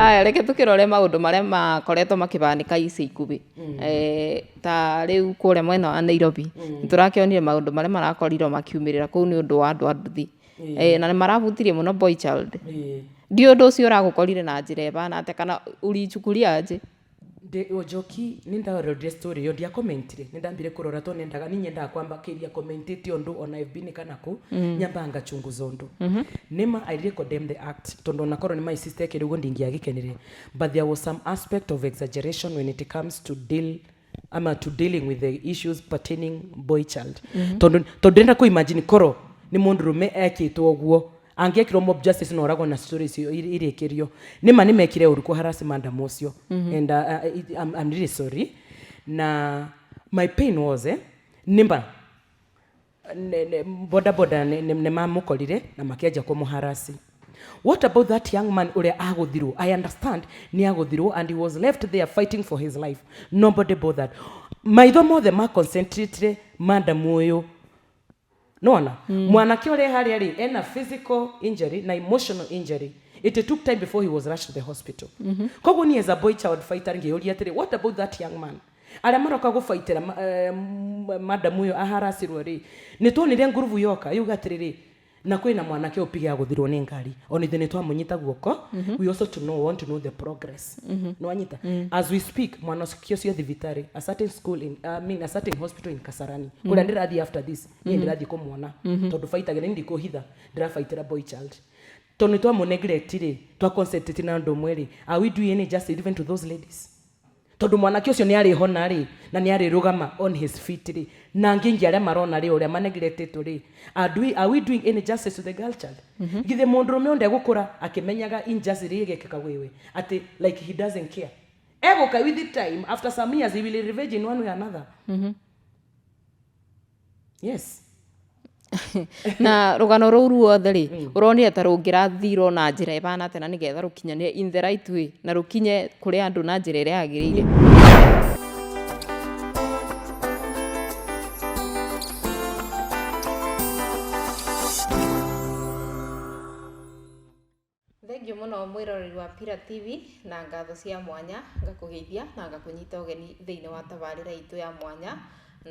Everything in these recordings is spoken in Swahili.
Aya reke tukirore maundu maria makoretwo makibanika ici ikubi ta riu kure mwena wa Nairobi turakionire maundu maria marakorirwo makiumirira kuu ni undu wa andu anduthi na marabutirie muno boy child ndi undu ucio uragukorire na njira ebana ate kana urichukulia aje Njoki ninda story yo ndia commentire nindambire kurora to nendaga ninyenda kwamba kiria commentate ondu ona FB kana ku nyambanga chunguza ondu nima I really condemn the act tondo nakoro ni my sister kirugo ndingia gikenire but there was some aspect of exaggeration when it comes to dealing with the issues pertaining boy child tondo ndenda ku imagine koro ni mundurume ekitwo guo angekirwo mob justice no rago na stories irekerio nima nimekire uruko harassment amocio and I'm really sorry na my pain was nimba boda ne mamukolire na makiaja kwa muharasi. What about that young man ule aguthirwo? I understand ni aguthirwo and he was left there fighting for his life. Nobody bothered. Maitho mothe ma concentrate madam uyu Nona, mwanake ule haria ri ena physical injury na emotional injury. It took time before he was rushed to the hospital. Kogo ni as a boy child fighter ngeoria tiri, what about that young man? Ala maroka go fightera madam uyo aharasirwo ri. Nitwonire nguruvu yoka yuga tiriri na kwina mwanake upiga guthirwo ni ngari. Onithe nitwamunyita guoko. We also want to know the progress. No anyita. As we speak, mwanake cio thivitari a certain school a certain hospital in Kasarani. Kula ndirathi after this. Ni ndirathi kumwona. Tondu fight again ndiko hitha. Ndira fightera boy child. Tondu twa neglect ri, twa concentrate na ndo mweri. Are we doing any justice even to those ladies? Tondu mwanake ucio ni ari hona ri na ni ari rugama on his feet ri na ngingi aria marona ri uria maneglected ri are we doing any justice to the girl child githe mundurume onde gukura akimenyaga injustice ri igekeka wewe ati like he doesn't care egoka with the time after some years he will revenge in one way or another yes na rugano ruu ruothe ri uronire ta rungirathirwo na njira ibana ate na nigetha rukinyane in the right way na rukinye kuri andu na njira iria yagirire. Thank you muno mwiroreri wa Pillar TV na ngatho cia mwanya ngakugeithia na ngakunyita ugeni thiini wa tabarira itu ya mwanya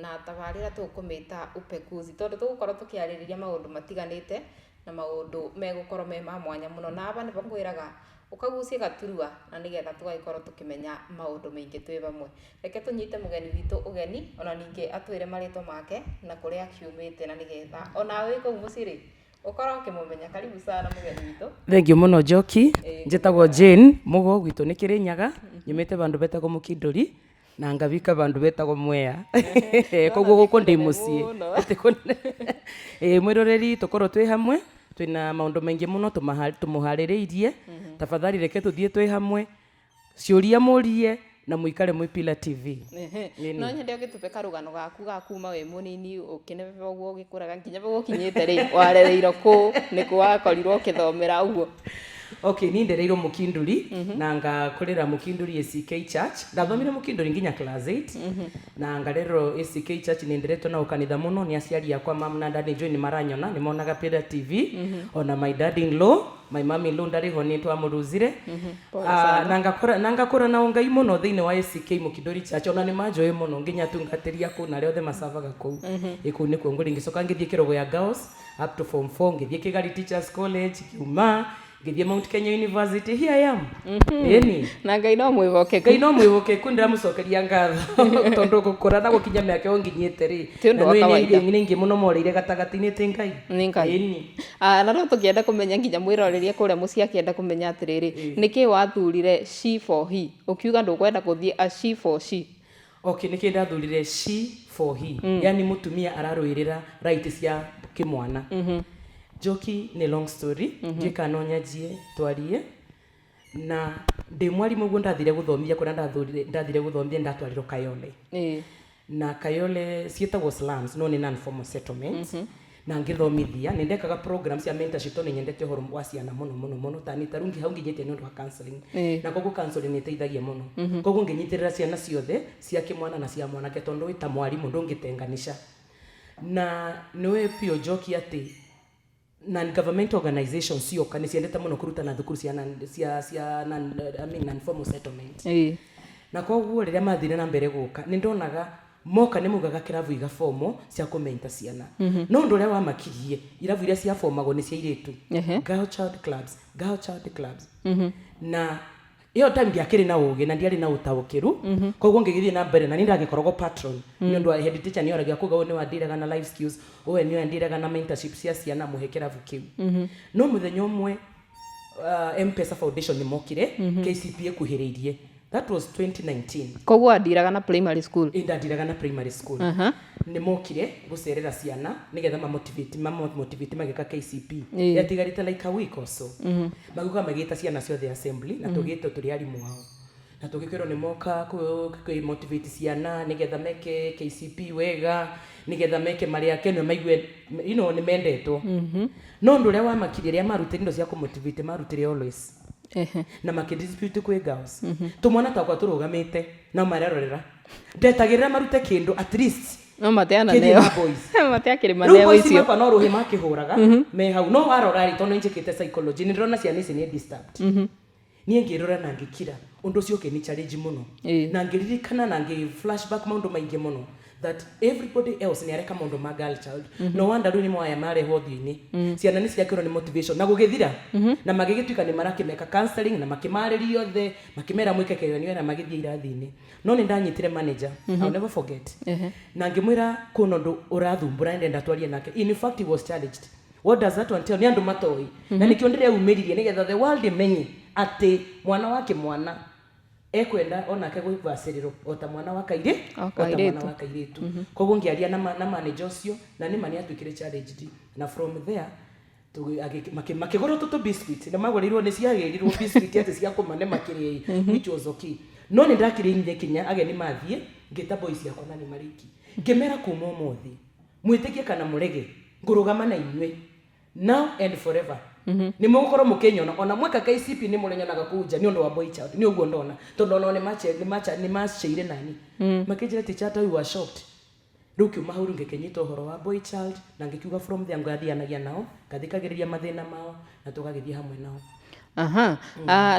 na tabarira tukumita upekuzi tondu tugukorwo tukiaririria maundu matiganite na maundu megukorwo me ma mwanya muno na aba nibo ngwiraga ukagucia gaturua na nigetha tugagikorwo tukimenya maundu maingi twi bamwe. Reke tunyite mugeni witu ugeni ona ninge atwire marito make na kuria akiumite na nigetha ona wiko muciri ukorwo ukimumenya. Karibu sana mugeni witu. Thank you muno Njoki. Njitagwo Jane Mugo gwitu ni Kirinyaga nyumite bandu betagwo Mukinduri na ngabika bandu betagwo Mwea koguo guko ndi mucie mwiroreri tukorwo twi hamwe twina maundu maingi muno tumuhaririirie tafadhali reke tuthie twi hamwe ciuria murie na muikare mwi Pillar TV no nyende ugitupe karugano gaku gakuma we munini ukinebe uguo gikuraga nginya gukinyite ri warereirwo ku ni kuwakorirwo ukithomera uguo. Okay, ni ndereirwo Mukinduri na ngakorera Mukinduri ACK Church. Ndathomire Mukinduri nginya class 8 na ngarerwo ACK Church ni nderetwo na ukanitha muno ni aciari akwa mam na dad join maranyona ni monaga Pillar TV ona my dad in law my mom in law ndari honi twamuruzire na ngakora na ungai muno thiini wa ACK Mukinduri Church ona ni majoe muno nginya tungatiria ku na riothe masavaga ku iku ni ku nguri ngicoka ngithie kirogo ya girls up to form 4 ngithie Kigali Teachers College Kiuma ngithie Mount Kenya University. Here I am. Eni na ngai no mwivoke kundira mucokeria ngatho tondu gukura na gukinya miaka onginyite ri ningi muno moreire gatagati-ini ti ngai ni ngai. Eni na no tukienda kumenya nginya mwiroririe kuria mucia akienda kumenya atiriri niki wathurire she for he ukiuga ndukwenda kuthie a she for she. Okay, niki ndathurire she for he yani mutumia araruirira right cia kimwana. Njoki ni long story ngikanonya jie twarie na ndi mwarimu guo ndathire guthomithia kuna ndathire guthomithia ndatwarirwo Kayole na Kayole cietagwo slums no ni non formal settlements na ngithomithia ni ndekaga programs ya mentorship to ni nyendete horo wa ciana muno tani tarungi hau nginyete ni undu wa counseling na koguo counseling ni teithagia muno koguo nginyitirira ciana ciothe cia kimwana na cia mwanake tondu wita mwarimu ndungitenganisha na niwe pio Njoki ati non-government organizations cionka nĩ ciendete mũno kũruta na thukuru cia non-formal settlement. Na koguo rĩrĩa mathire na mbere gũka nĩ ndonaga moka nĩ mugaga kĩrabu iga fomo cia kũmenta ciana. No ũndũ ũrĩa wamakirie irabu iria cia formagwo nĩ cia airĩtu, girl child clubs. Na iyo time ndiakĩrĩ na ũgĩ na ndiarĩ na ũtaũkĩru, koguo ngĩgĩthiĩ na mbere na nĩ ndagĩkoragwo patron nĩ ũndũ wa head teacher nĩ oragia kuga nĩ wandiraga na life skills, owe nĩ wandiraga na mentorship cia ciana mũhe kĩrabu kĩu. No mũthenya ũmwe M-Pesa Foundation nĩ mokire, KCPA kuhĩrĩirie. That was 2019. Koguo andiraga na primary school. Ndandiraga na primary school. Nĩ mokire gũcerera ciana nĩgetha motivate magĩka KCP. Yatigarĩte like a week or so. Maguka magĩta ciana ciothe assembly na tũgĩtwo tũrĩ arimũ wao. Na tũgĩkorwo nĩ moka motivate ciana nĩgetha meke KCP wega, nĩgetha meke marĩa akeno maigue nĩ mendetwo. No ũndũ ũrĩa wamakirie rĩa marutĩre indo cia kũmotivate marutĩre always. Na makidispute kwĩ girls. Tumwana takwa turugamite na marerorera. Ndetagirira marute kindu at least. No mateana neo. Mateakire maneo icio. Ruko no ruhe makihuraga me hau no warora ri tono njikite psychology ni ndona ciana ici ni disturbed. Niĩ ngĩrora na ngĩkira ũndũ ũcio ũkĩni challenge mũno. Na ngĩririkana na ngĩ flashback maũndũ maingĩ mũno that everybody else nĩ areka maũndũ ma girl child. No wonder rĩu nĩ mwaya marehwo thĩ-inĩ. Ciana nĩ ciakĩrwo nĩ motivation na gũgĩthira na magĩgĩtuĩka nĩ marakĩmeka counseling na makimarĩrio othe makimera mwĩke kĩgeranio na magĩthiĩ irathi-inĩ. No nĩ ndanyitire manager, I'll never forget. Na ngĩmwĩra kuna ũndũ ũrathumbũra ndenda twarie nake. In fact he was challenged. What does that one tell? Nĩ andũ matoi. Na nĩkĩo ndĩreumĩririe nĩgetha the world imenye atĩ mwana wake mwana ekwenda onake gwĩbacĩrĩrwo ota mwana wa kairĩ ota mwana wa kairĩtu. Koguo ngĩaria na manager ũcio na nĩ mani atuĩkire challenged na from there makĩgũrwo tũtũ biscuit na magũrĩirwo nĩ ciagĩrirwo biscuit atĩ cia kũmane makĩrĩ which was okay. No nĩ ndakĩrĩinire kinya ageni mathiĩ ngĩta boys yakwa na nĩ mariki ngĩmera kuma ũmũthĩ mwĩtĩkie kana mũrege ngũrũgama na inyuĩ now and forever. Ni mũgũkorwo mũkĩnyona ona mweka KCP nĩ mũrenyonaga kũnja nĩ ũndũ wa boy child nĩ ũguo ndona tondũ ona nĩ maceire nani makĩnjĩra teacher ta you are shocked. Rĩu kiuma hau ngĩkenyita ũhoro wa boy child na ngĩkiuga from there ngathianagia nao ngathikagĩrĩria mathĩna mao na tũgagĩthiĩ hamwe nao.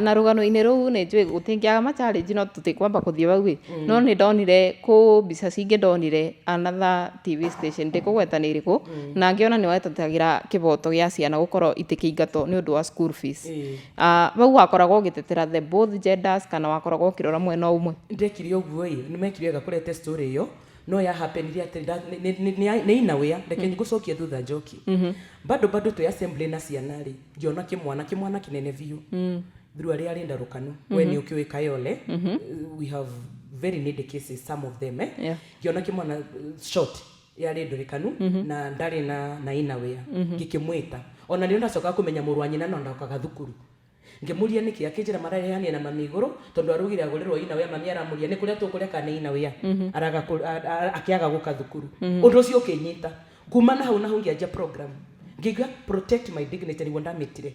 Na rũgano-inĩ rũu nĩ njũĩ gũtingĩaga ma challenge no tũtikwamba kũthiĩ bau no nĩ ndonire kũ mbica cingĩ ndonire another TV station ndĩkũgweta nĩ ĩrĩkũ na ngĩona nĩ wetetagĩra kĩboto gĩa ciana gũkorwo itikĩingatwo nĩ ũndũ wa school fees. Bau wakoragwo ũgĩtetera the both genders kana wakoragwo ũkĩrora mwena ũmwe? Ndekire ũguo nĩ mekire gakũrete story ĩyo no ya happenirie atĩ nĩ inawea reke ngũcokie thutha Njoki. Bado twĩ assembly na ciana rĩ ngĩona kĩmwana kĩnene biũ through arĩa arenda rũkanu we nĩ ũkĩũĩ Kayole. We have very needy cases some of them ngĩona kĩmwana short yarĩ ndũrĩkanu na ndarĩ na inawea ngĩkĩmwĩta ona nĩ ndacoka kũmenya mũrũ wa nyina na ndakaga thukuru ngemuria niki akijira mararehania na mami iguru tondu arugire agurerwo ina we mami aramuria ni kuria tukuria kana ina we araga akiaga guka thukuru undu ucio ukinyita kuma na hau ngiaja program ngiga protect my dignity ni wonda mitire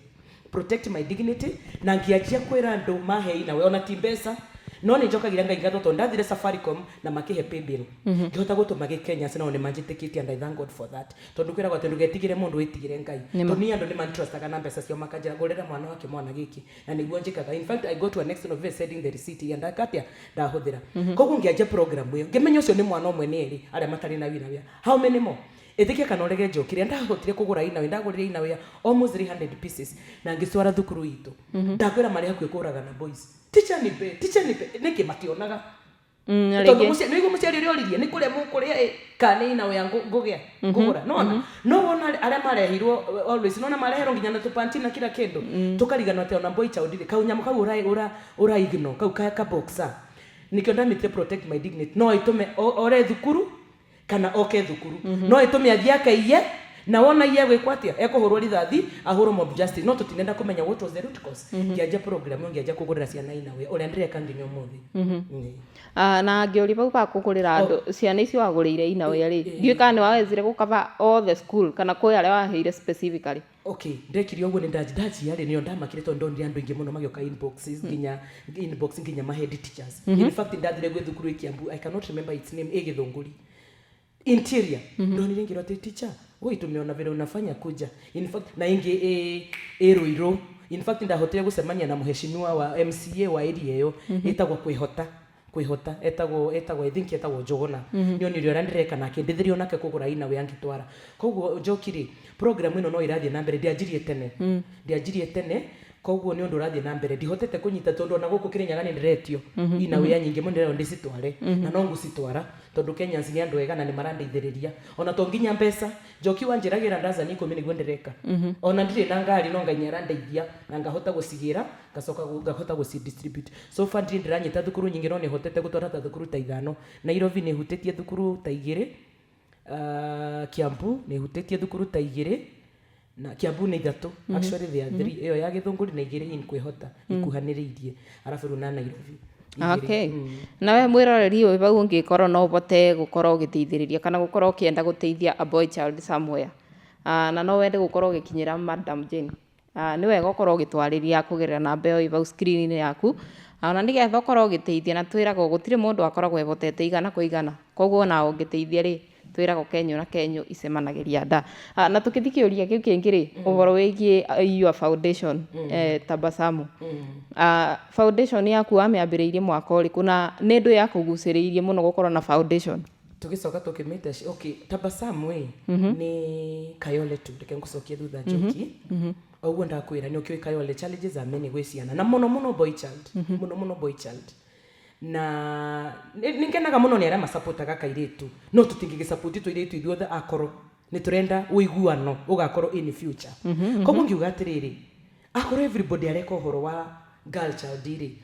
protect my dignity na ngiajia kwira andu mahe ina we ona timbesa no ni njokagira ngaingatho tondu ndathire Safaricom na makihe pay bill ngihota gutuma Kenya sina one manjitikitie and I thank God for that tondu kwira gwatendu getigire mundu witigire ngai tondu ni andu ni man trustaga na mbesa cio makajira ngurera mwana wake mwana giki na niguo njikaga in fact I go to an extent of sending the receipt and akatia ndahuthira koguo ngiaje program iyo ngimenya ucio ni mwana omwe ni eri aria matari na wina wia how many more itikia kana urege njokire ndahotire kugura ina we ndagurire ina we almost 300 pieces na ngiswara thukuru itu ndakwira mari hakuye kuraga na boys teacher nipe niki mationaga tondu muciari uri oririe ni kuria mukuria kana ina we ngugia ngugura no wona aria marehirwo always no na mareherwo nginya na tupanti na kila kendo tukarigana ate ona boy child kaunyamo kau ura igno kau ka boxer nikio ndamite protect my dignity no itume ore thukuru kana oke thukuru no itume athiaka iye na wona iye gwikwatia ekuhurwo rithathi ahurwo mob justice no tutinenda kumenya what was the root cause ngiaja program ngiaja kugurira ciana ina we ore ndire kanginyo muthi na ngiori bau ba kugurira andu ciana icio wagurire ina we ri ndiu kana wawezire gukava all the school kana koi aria waheire specifically okay ndekiri oguo ni ndaji yari ni ndamakire tondu ndi andu ingi muno magioka inboxes nginya ma head teachers in fact ndathire gwe thukuru ikiambu I cannot remember its name egithunguri interior ndonire ngirwa teacher wewe tumeona vile unafanya kuja. In fact na ingi Ruiru, in fact ndahotire gucemania na muheshimiwa wa MCA wa area yo etagwo kwihota etagwo I think etagwo Njogona nio ni rio randireka nake ndithirio nake kugura ina we angitwara. Koguo Njoki program ino no irathie na mbere ndianjirie tene koguo ni undu urathie na mbere ndihotete kunyita tondu na guku Kirinyaga ni ndiretio ina we nyingi muno ndero ndicitware na no ngucitwara tondu Kenyans ni andu ega na ni marandeithiriria ona to nginya mbeca. Njoki wanjiragira ndaza ni ikumi niguo ndireka ona ndire na ngari no Ngai arandeithia na ngahota gucigira ngacoka ngahota gucidistribute. So far ndiranyita thukuru nyingi no ni hotete gutwara ta thukuru ta 5 Nairobi ni hutitie thukuru ta 2 Kiambu ni hutitie thukuru ta 2 na Kiambu ni 3 actually they are 3 iyo ya Githunguri na 2 in kwihota ikuhaniriirie arafu runa Nairobi. Okay. Nawe mwiroreri uyu bau ungikorwo no ubote gukorwo ugiteithiriria kana gukorwo ukienda guteithia a boy child somewhere. Na no wende gukorwo ugikinyira Madam Jane. Ni wega ukorwo ugitwariria kugerera namba iyo ibau screen yaku. Na nigetha ukorwo ugiteithia na twirago gutire mundu akoragwo ebotete igana kwa igana. Koguo na ungiteithia ri twirago Kenyo na Kenyo isemanagiria nda. Na tukithikiuria kiu kingiri uhoro wigie your foundation Tabasamu. Foundation yaku ameambiriirie mwaka uriku na ni ndu ya kuguciriirie muno gukorwo na foundation. Tugicoka tukimita okay Tabasamu ni Kayole tu reke ngucokie thutha Njoki. Oguo ndakwira ni ukioi Kayole challenges are many ways yana na muno boy child muno boy child. Na ningenaga muno ni arama supportaga kairitu no tutingi support tu iritu ithuothe akorwo ni turenda uiguano ugakorwo in future. Koguo ngiuga atiriri akorwo everybody areka uhoro wa girl child iri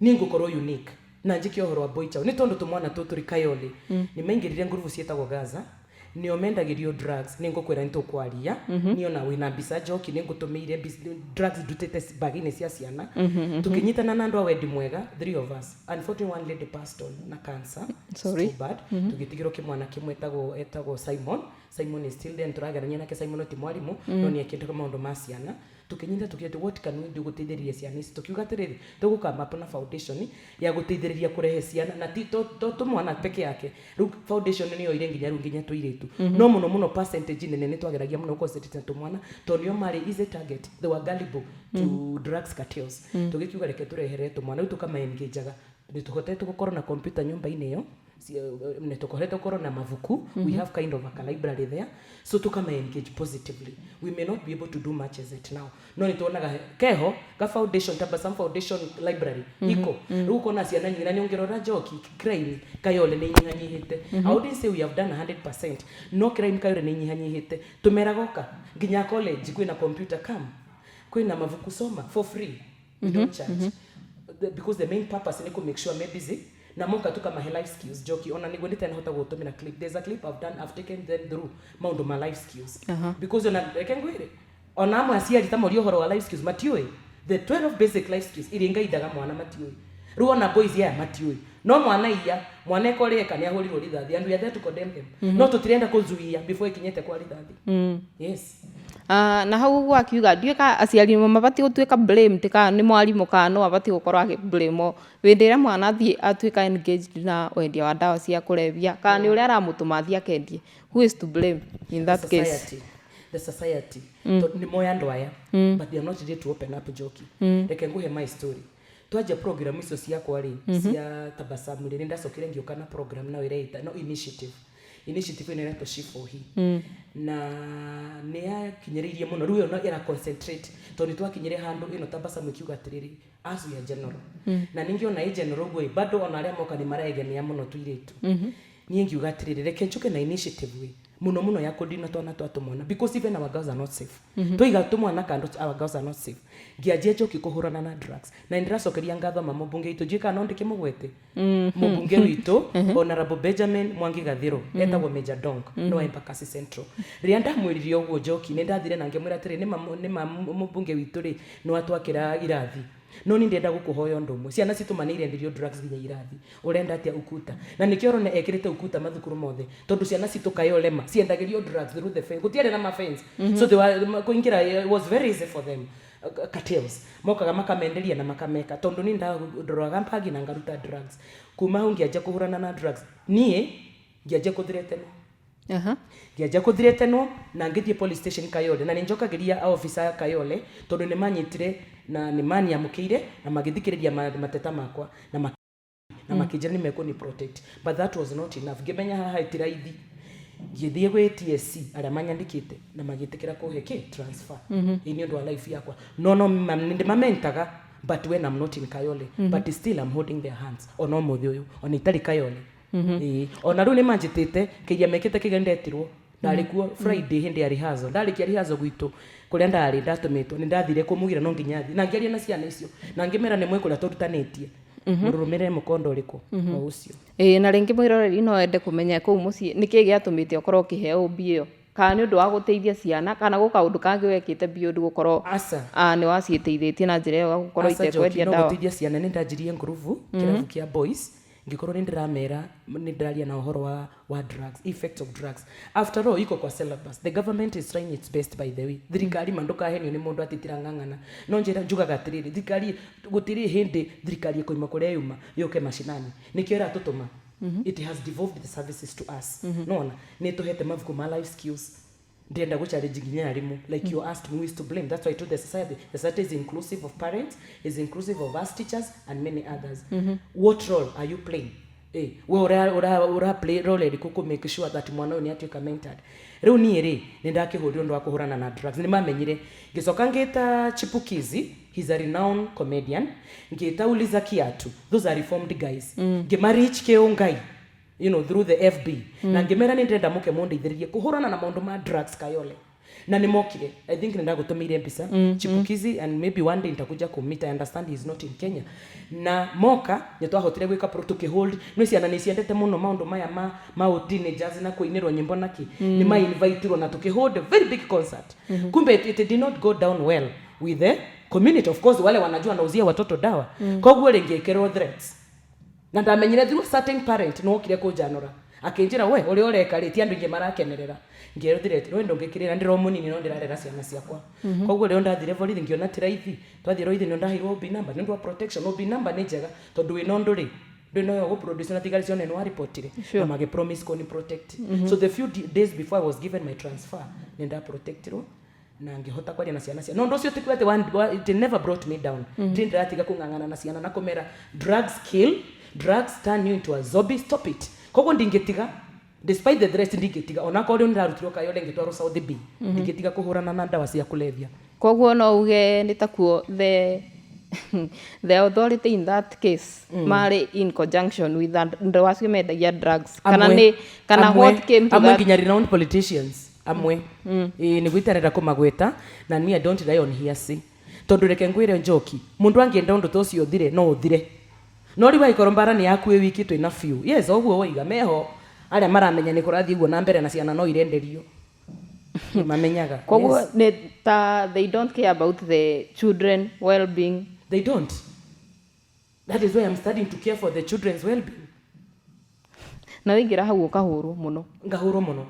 ni ngukorwo unique na njike uhoro wa boy child ni tondu tumwana tu turi Kayole ni maingirire nguruvu cietagwo Gaza ni omendagirio drugs ni ngukwira ntu kwaria ni ona wina bisa Njoki ni ngutumiire drugs dutete bagine cia ciana tukinyitana na andu a wendi mwega 3 of us. Unfortunately one lady passed on na cancer. Sorry. So bad. Tugitigiro kimwana kimwe etagwo Simon is still there turagarania nake. Simon ti mwarimu no ni akindu maundu ma ciana tukinyita tukite what can we do guteithiriria ciana ici tukiuga atiriri tugukamba na foundation ya guteithiriria kurehe ciana na ti to mwana peke yake. Foundation ni yo ile nginya tuiritu no muno percentage nene ni twageragia muno concentrate to mwana to nio mari is a target they were gullible to drugs cartels. Tugikiuga reke turehere to mwana utu kama engageaga ni tuhotete gukorwo na computer nyumba-ini yo ne tukohete ukoro na mavuku we have kind of a library there so tukama engage positively. We may not be able to do much as it now no ni tuonaga keho ga foundation Tabasamu foundation library iko ruko na ciana nyingi na ni ungirora Njoki crime Kayole ni nyihanyihite. I wouldn't say we have done 100% no crime Kayole ni nyihanyihite tumeragoka nginya college kwina computer kwina mavuku soma for free we don't charge because the main purpose ni to make sure maybe busy na monka tu kama life skills Njoki ona nigwe ndita hota gutumira clip. There's a clip I've taken them through maundu ma life skills because ona rekengwire ona amwe aciari tamori uhoro wa life skills matiui the 12 basic life skills iringa idaga mwana matiui ruona boys ya matiui no mwana ekoreka ni ahurirwo rithathi and we are there to condemn them no tutirenda kuzuia before ikinyete kwa rithathi. Yes. Na hau gwa kiuga ndieka aciari mabati gutuika blame tika ni mwarimu kana no abati gukorwa agi blame windira mwana athie atuika engaged na wendia wa dawa cia kulevya kana ni uria aramutuma athie akendie. Who is to blame in that case? The society ni moya ndoya but they are not ready to open up Njoki. Reke nguhe my story twaje program icio cia kwari cia Tabasamu ri ndacokire ngioka na program na ireita no initiative ine reto shifo hi na ne yakinyiririe muno ruyo no era concentrate to ni twakinyire handu ino Tabasamu kiuga atiriri as we are general na ningiona general gwe bado ona aria moka ni maraegenia muno tuiritu ni ngiuga atiriri reke njuke na initiative we muno ya kudina twana twatumona because even our girls are not safe toiga tumwana kando our girls are not safe ngiaje Njoki kuhurana na drugs na ndiracokeria ngatho mambunge itu jika no ndike mugwete mubunge witu Honorable Benjamin Mwangi Gathiro etagwo Major Dong no Embakasi Central rianda mwiririe uguo Njoki ni ndathire na ngemwira atiri ni mubunge witu ri no atwakira irathi no ni ndenda gukuhoya ndumwe ciana citumanire ndirio drugs nginya irathi urenda atia ukuta na nikio rone ekirite ukuta mathukuru mothe tondu ciana citu Kayolema ciendagirio drugs through the fence gutiare na ma fence so they were kuingira was very easy for them cartels mokaga makamenderia na makameka tondu ni ndoroga mpagi na ngaruta drugs kuma ungiaje kuhurana na drugs nie ngiaje kuthirete ngianja kuthirete no na ngithie police station Kayole na ninjokagiria officer Kayole tondu ni manyitire na ni mani amukire na magithikiriria mateta makwa na makijani meko ni protect, but that was not enough. Ngimenya haha itiraithi ngithie gwe TSC aria manyandikite na magitikira kuheke transfer ini ndo life yakwa no ndimamentaga, but when I'm not in Kayole but still I'm holding their hands ono muthi uyu ona itari Kayole ona riu ni manjitite kiria mekite kigendetirwo ndari kuo Friday hindi ya rehearsal ndari kia rehearsal gwitu kuria ndari ndatumitwo ni ndathire kumugira no nginya thi na ngiaria na ciana icio na ngimera ni mwekuria turutanitie murumire mukondo uriku o ucio na ringi mwiroreri no ende kumenya ku mucie niki giatumite okoro kiheo bio kana ni undu wa guteithia ciana kana guka undu kangi wekite bio ndu gukorwo ni waciiteithĩtie na njira yo gukorwo itekwendia dawa. No guteithia ciana ni ndajirie nguruvu kiravu kia boys ngikorwo ni ndiramera ni ndiraria na uhoro wa drugs, effect of drugs. After all iko kwa syllabus, the government is trying its best by the way. Thirikari manduka henio ni mundu atitira ngangana no njira njugaga atiriri thirikari gutiri hindi thirikari ikoima kuria yuma yoke mashinani nikio iratutuma it has devolved the services to us nona ni tuhete mavuku ma life skills ndienda guchallenge nginya arimu like you asked me who is to blame. That's why I told the society is inclusive of parents, is inclusive of us teachers and many others. What role are you playing? We ora play role ku make sure that mwana uyu ni atuika mentored. Riu ni ri nindakihurio ndo akuhurana na drugs ni mamenyire gicoka ngita Chipukizi, he's a renowned comedian, ngita Uliza Kiatu, those are reformed guys, ngimarich keongai through the FB na ngimera ni ndenda muke mundeithiririe kuhurana na maundu ma drugs Kayole na ni mokire. I think nenda gutumire mbisa Chipukizi and maybe one day nitakuja kumita. I understand he is not in Kenya na moka nitwahotire gwika protocol hold no ciana ni ciendete muno maundu maya ma teenagers na kuinirwo nyimbo naki ni ma invite ro na tukihold a very big concert kumbe it did not go down well with the community. Of course wale wanajua nauzia watoto dawa koguo ringekerwo threats na ndamenyire through certain parent no kire kujanora akinjira we uri ureka andu inge marakenerera ngeruthire no ndongekirira ndiro munini no ndirarera ciana ciakwa koguo rio ndathire borithi ngiona tiraithi twathire roithi no ndahirwo OB number nindwa protection. OB number ni njega tondu wino nduri ndino yo go produce na tigari cione no report na mage promise ko ni protect. So the few days before I was given my transfer nenda protectiro na ngihota kwaria na ciana no ndo cio tikwete it never brought me down. Ndindiratiga kungangana na ciana na komera drugs kill, drugs turn you into a zombie. Stop it. Kogo ndingetiga despite the threats ndingetiga ona ko rio ndarutiro Kayole ngitwaro South B ndingetiga kuhurana na ndawa cia kulevya. Kogo no uge nitakuo the authority in that case mari in conjunction with the was medagia drugs kana what came to that nginya renowned politicians amwe ni gwitarira kumagweta na me I don't die on hearsay tondu reke ngwire Njoki mundu angienda undu tocio thire no uthire no riwa ikorombara ni yaku wiki twina few yes oguo woiga meho aria maramenya ni kurathi uguo na mbere na ciana no irenderio mamenyaga koguo ne they don't care about the children well being. They don't. That is why I'm starting to care for the children's well being. Na wingira hau ukahuru muno ngahuru muno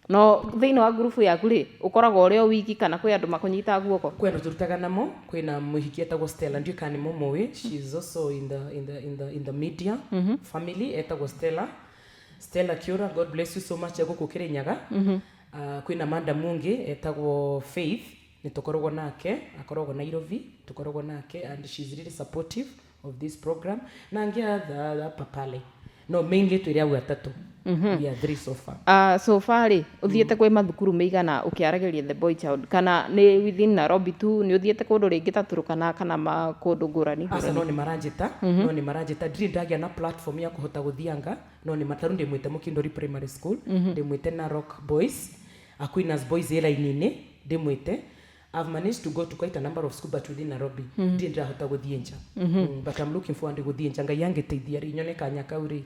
no thiini wa group yaku ri ukoraga uri o wiki kana kwi andu makunyita guoko kwenda turutaga namo kwina muhiki etagwo Stella ndio kani momowe. She is also in the media family etagwo Stella Kiura, God bless you so much guku Kirinyaga. Kwina Manda Mungi etagwo Faith nitukorogwo nake akorogwo Nairobi tukorogwo nake and she's really supportive of this program na ngia the papale no mainly twiria gatatu we are 3 so far. So far uthiete kwe mathukuru meigana ukiarageria the boy child kana ni within Nairobi tu ni uthiete kundu ringi taturukana kana makundu ngurani asa no ni marajita ndiri ndagia na platform ya kuhota guthianga no ni mataru ndimwite Mukinduri primary school ndimwite Narok boys Aquinas boys ela-inini ndimwite. I've managed to go to quite a number of schools but within Nairobi ndira hota guthienja but I'm looking forward to guthienja ngai yangeteithia ri nyone kanya kauri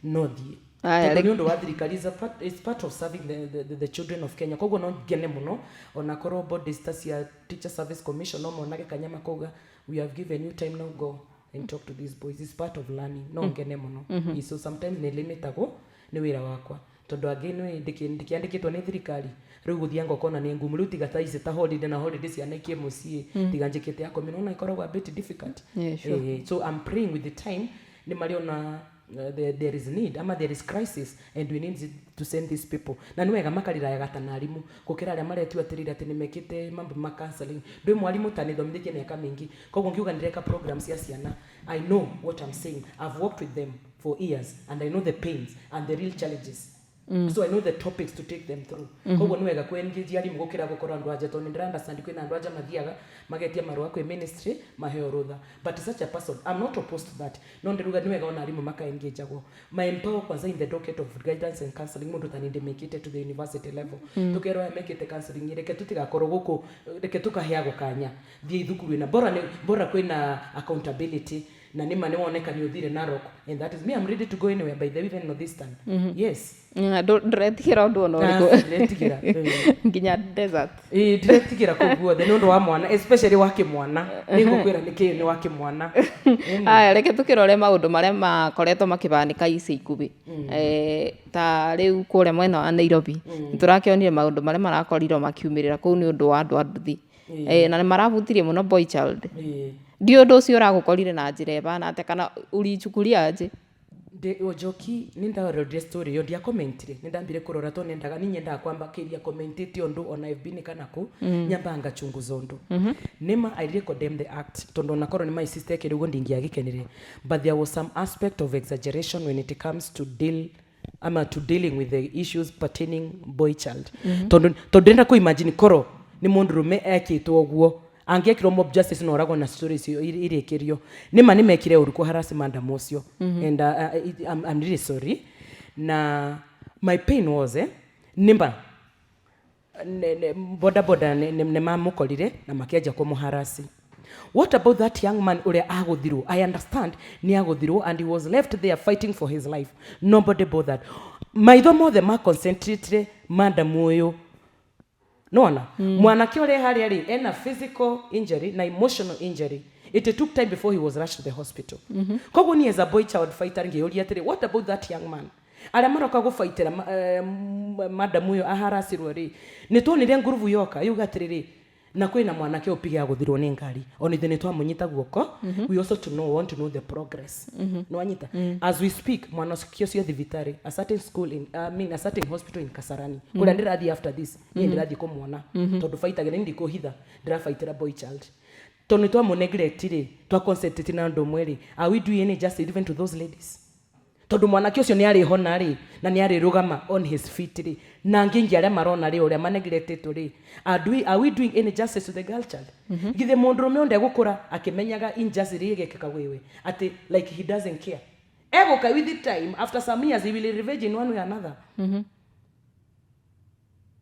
no thie ni undu wa thirikari is part of serving the children of Kenya koguo no ngene muno ona korwo bodies ya teacher service commission no monage kanyama koga we have given you time now go and talk to these boys. It's part of learning no ngene muno so sometimes ni limitago ni wira wakwa tondu ageno ndikiandikitwo ni thirikari riu guthianga ukona ni ngumu riu tiga taice ta holiday na holiday cianaikie mucii tiga njikite yako mino na ikoragwo a bit difficult. Yeah, sure. So I'm praying with the time ni mariona there is need ama there is crisis and we need to send these people na nĩ wega makarira gatana arimũ gũkĩra arĩa maretua atĩrĩrĩ atĩ nĩmekĩte mambo ma counseling ndĩ mwarimũ ta nĩthomithĩtie mĩaka mĩingĩ koguo ngiuga nĩreka programs cia ciana. I know what I'm saying. I've worked with them for years and I know the pains and the real challenges. So I know the topics to take them through. Koguo nĩ wega kũ-engage arimũ gũkĩra gũkorwo andũ anja tondũ nĩ understand kwĩna andũ anja mathiaga magetia marũa kwĩ ministry maheo rũtha. But such a person, I'm not opposed to that. No ndiruga nĩ wega ona arimũ maka-engage agwo. My empower kwanza in the docket of guidance and counseling mũndũ ta nĩndĩ mekĩte to the university level. Tũkerwo ya mekĩte counseling reke tũtigakorwo gũkũ reke tũkaheagwo kanya. Thiĩ thukuru na bora kwĩna accountability na nĩma nĩ woneka nĩ ũthire Narok and that is me. I'm ready to go anywhere by the way even northeastern. Yes. Ndĩretigĩra ũndũ ona ũrĩkũ. Ndĩretigĩra nginya desert. Ndĩretigĩra kũu guothe nĩ ũndũ wa mwana especially wa kĩmwana nĩngũkwĩra nĩkĩ nĩ wa kĩmwana. Aya reke tũkĩrore maũndũ marĩa makoretwo makĩbanĩka ica ikuhĩ ta rĩu kũrĩa mwena wa Nairobi nĩtũrakĩonire maũndũ marĩa marakorirwo makiumĩrĩra kũu nĩ ũndũ wa andũ a nduthi na nĩ marabutirie mũno boy child. Ndiũ ũndũ ũcio ũragũkorire na njĩra ĩbana atĩ kana ũrichukulia aje? Njoki nindaororire story yo ndia commentire nindambire kurora to nendaga ninyenda kwamba kiria commentate ondu ona FB kanako nyambanga chunguza ondu nima I really condemn the act tondo nakoro ni my sister kirugo ndingia gikenire but there was some aspect of exaggeration when it comes to dealing with the issues pertaining boy child tondo ndenda ku imagine koro ni mundu rume ekitwo guo angekirwo mob justice no rago na stories irekerio nima nimekire uruko harassment mocio and I'm really sorry na my pain was nimba boda ne mamukorire na makiaja kwa muharasi. What about that young man uria aguthirwo? I understand ni aguthirwo and he was left there fighting for his life. Nobody bothered. Maitho mothe ma concentrate madam uyu Nona, mwanake ule haria ri ena physical injury na emotional injury. It took time before he was rushed to the hospital. Koguo ni as a boy child fighter ngeoria atiri, what about that young man? Ara maroka go fightera madam uyo aharasirwo ri. Nitwonire nguruvu yoka yuga atiriri na kwina mwanake upiga aguthirwo ni ngari. Onithe nitwa munyita guoko. We also want to know the progress. No anyita. As we speak, mwana sikio cio thivitari a certain school a certain hospital in Kasarani. Kula ndirathi after this. Ni ndirathi ko mwana. Tondu fight again ndi ko hitha. Ndira fightera boy child. Tondu twa neglect ri, twa concentrate na ndo mweri. Are we doing any justice even to those ladies? Tondu mwanake ucio ni ari hona ri na ni ari rugama on his feet ri na ngingi aria marona ri uria maneglected ri are we doing any justice to the girl child? Githe mundu onde gukura akimenyaga injustice ri igekeka wewe ati like he doesn't care egoka with the time after some years he will revenge in one way or another.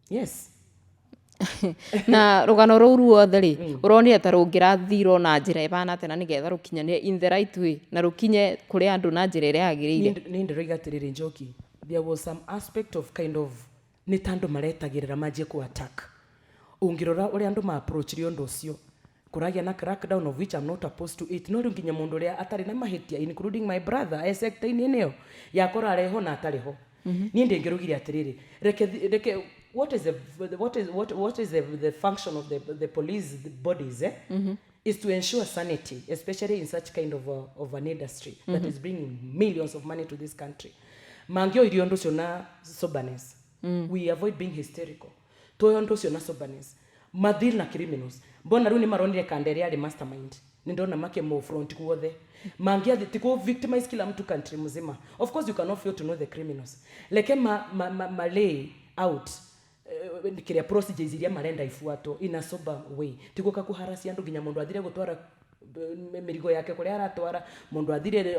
Yes. Na rugano rũu ruothe ri uronire ta rũngĩrathirwo na njĩra ĩbana atĩ na nĩgetha rũkinyane in the right way na rũkinye kũrĩ andũ na njĩra ĩrĩa yagĩrĩire. Nĩ ndĩroiga atĩrĩrĩ Njoki, there was some aspect of kind of nĩ ta andũ maretagĩrĩra manjie ku attack. Ũngĩrora ũrĩa andũ ma-approach-rio ũndũ ũcio kũragĩa na crackdown of which I'm not opposed to it. No rĩu nginya mũndũ ũrĩa atarĩ na mahĩtia including my brother sector-inĩ nĩyo yakora areho na atarĩ ho. Niĩ ndĩngĩrugire atĩrĩrĩ reke what is the function of the police bodies is to ensure sanity, especially in such kind of an industry that is bringing millions of money to this country. Mangio iriondo na soberness. We avoid being hysterical. Toyondo na soberness. Madil na criminals. Bona runi maronire kanderia the mastermind. Nindona make mo front kuothe. Mangia tiko victimize kila mtu country mzima. Of course you cannot fail to know the criminals. Leke lay out kiria procedures iria marenda ifuato in a sober way. Tiguka kuharasia andu ginya mundu athire gutwara mirigo yake kuria aratwara mundu athire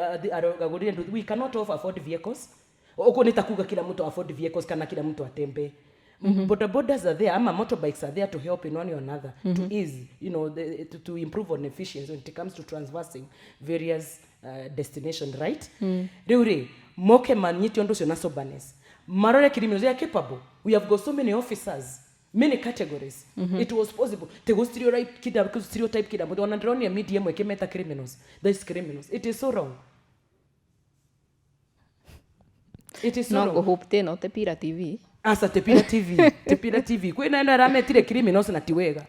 agurire ndu. We cannot afford vehicles. Uko nitakuga kila mtu afford vehicles kana kila mtu atembe. Borders are there ama motorbikes are there to help in one or another to ease, to improve on efficiency when it comes to traversing various destinations, right? Reure moke manyiti ondo sio na soberness. Marore criminals are capable. We have got so many officers, many categories. It was possible. Te go stereotype kida but wanandroni ya media mweke meta criminals. Those criminals. It is so wrong. It is so wrong. No go hope te no te Pillar TV. asa tepira TV kwina enda rametire criminals na tiwega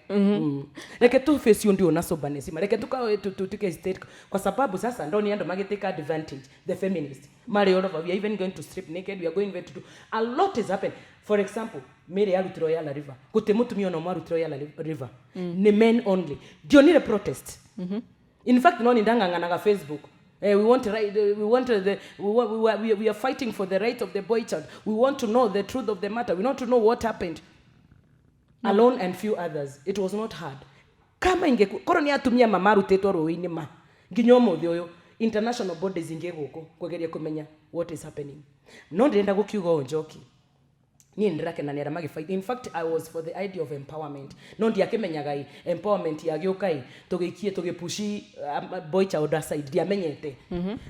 reke tu face ndio nasobanesima reke tuke state kwa sababu sasa ndio ni ando magiteka advantage the feminists mari all over we are even going to strip naked, we are going to do a lot is happening. For example, mere ya Rutiro ya la river gute mutumio no Rutiro ya la river ni men only ndio ni protest in fact no ni ndangangana Facebook. We are fighting for the rights of the boy child. We want to know the truth of the matter. We want to know what happened. Alone and few others. It was not hard. Kama koro ni atumia mamaru teto roini ma. Ginyomo thioyo international bodies ingegoko kwegeria kumenya what is happening. No ndenda gukiugo Njoki. Ni ndirake na nera magifight. In fact, I was for the idea of empowerment. No ndiakimenyaga empowerment ya giokai tugikie tugipushi boy child aside ndiamenyete.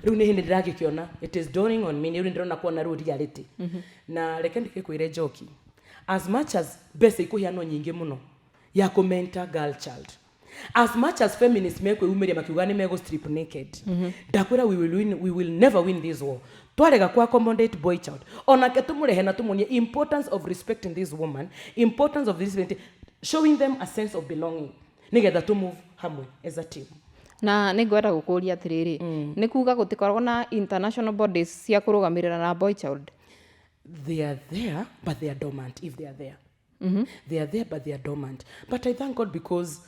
Riu ni hindi ndiragikiona it is dawning on me. Riu ndirona kuona riu reality. Na reke ndikikwire Njoki. As much as bese ikuhiano nyingi muno ya commenta girl child. As much as feminists mekwe umeria makiugani mego strip naked. Ndakwira we will never win this war. Twarega kwa accommodate boy child. Onake tumurehe na tumunie importance of respecting this woman, importance of this showing them a sense of belonging. Nigetha to move hamwe as a team. Na nigwenda gukuria atiriri ni kuga gutikorwo na international bodies cia kurugamirira na boy child. They are there but they are dormant if they are there. They are there but they are dormant. But I thank God because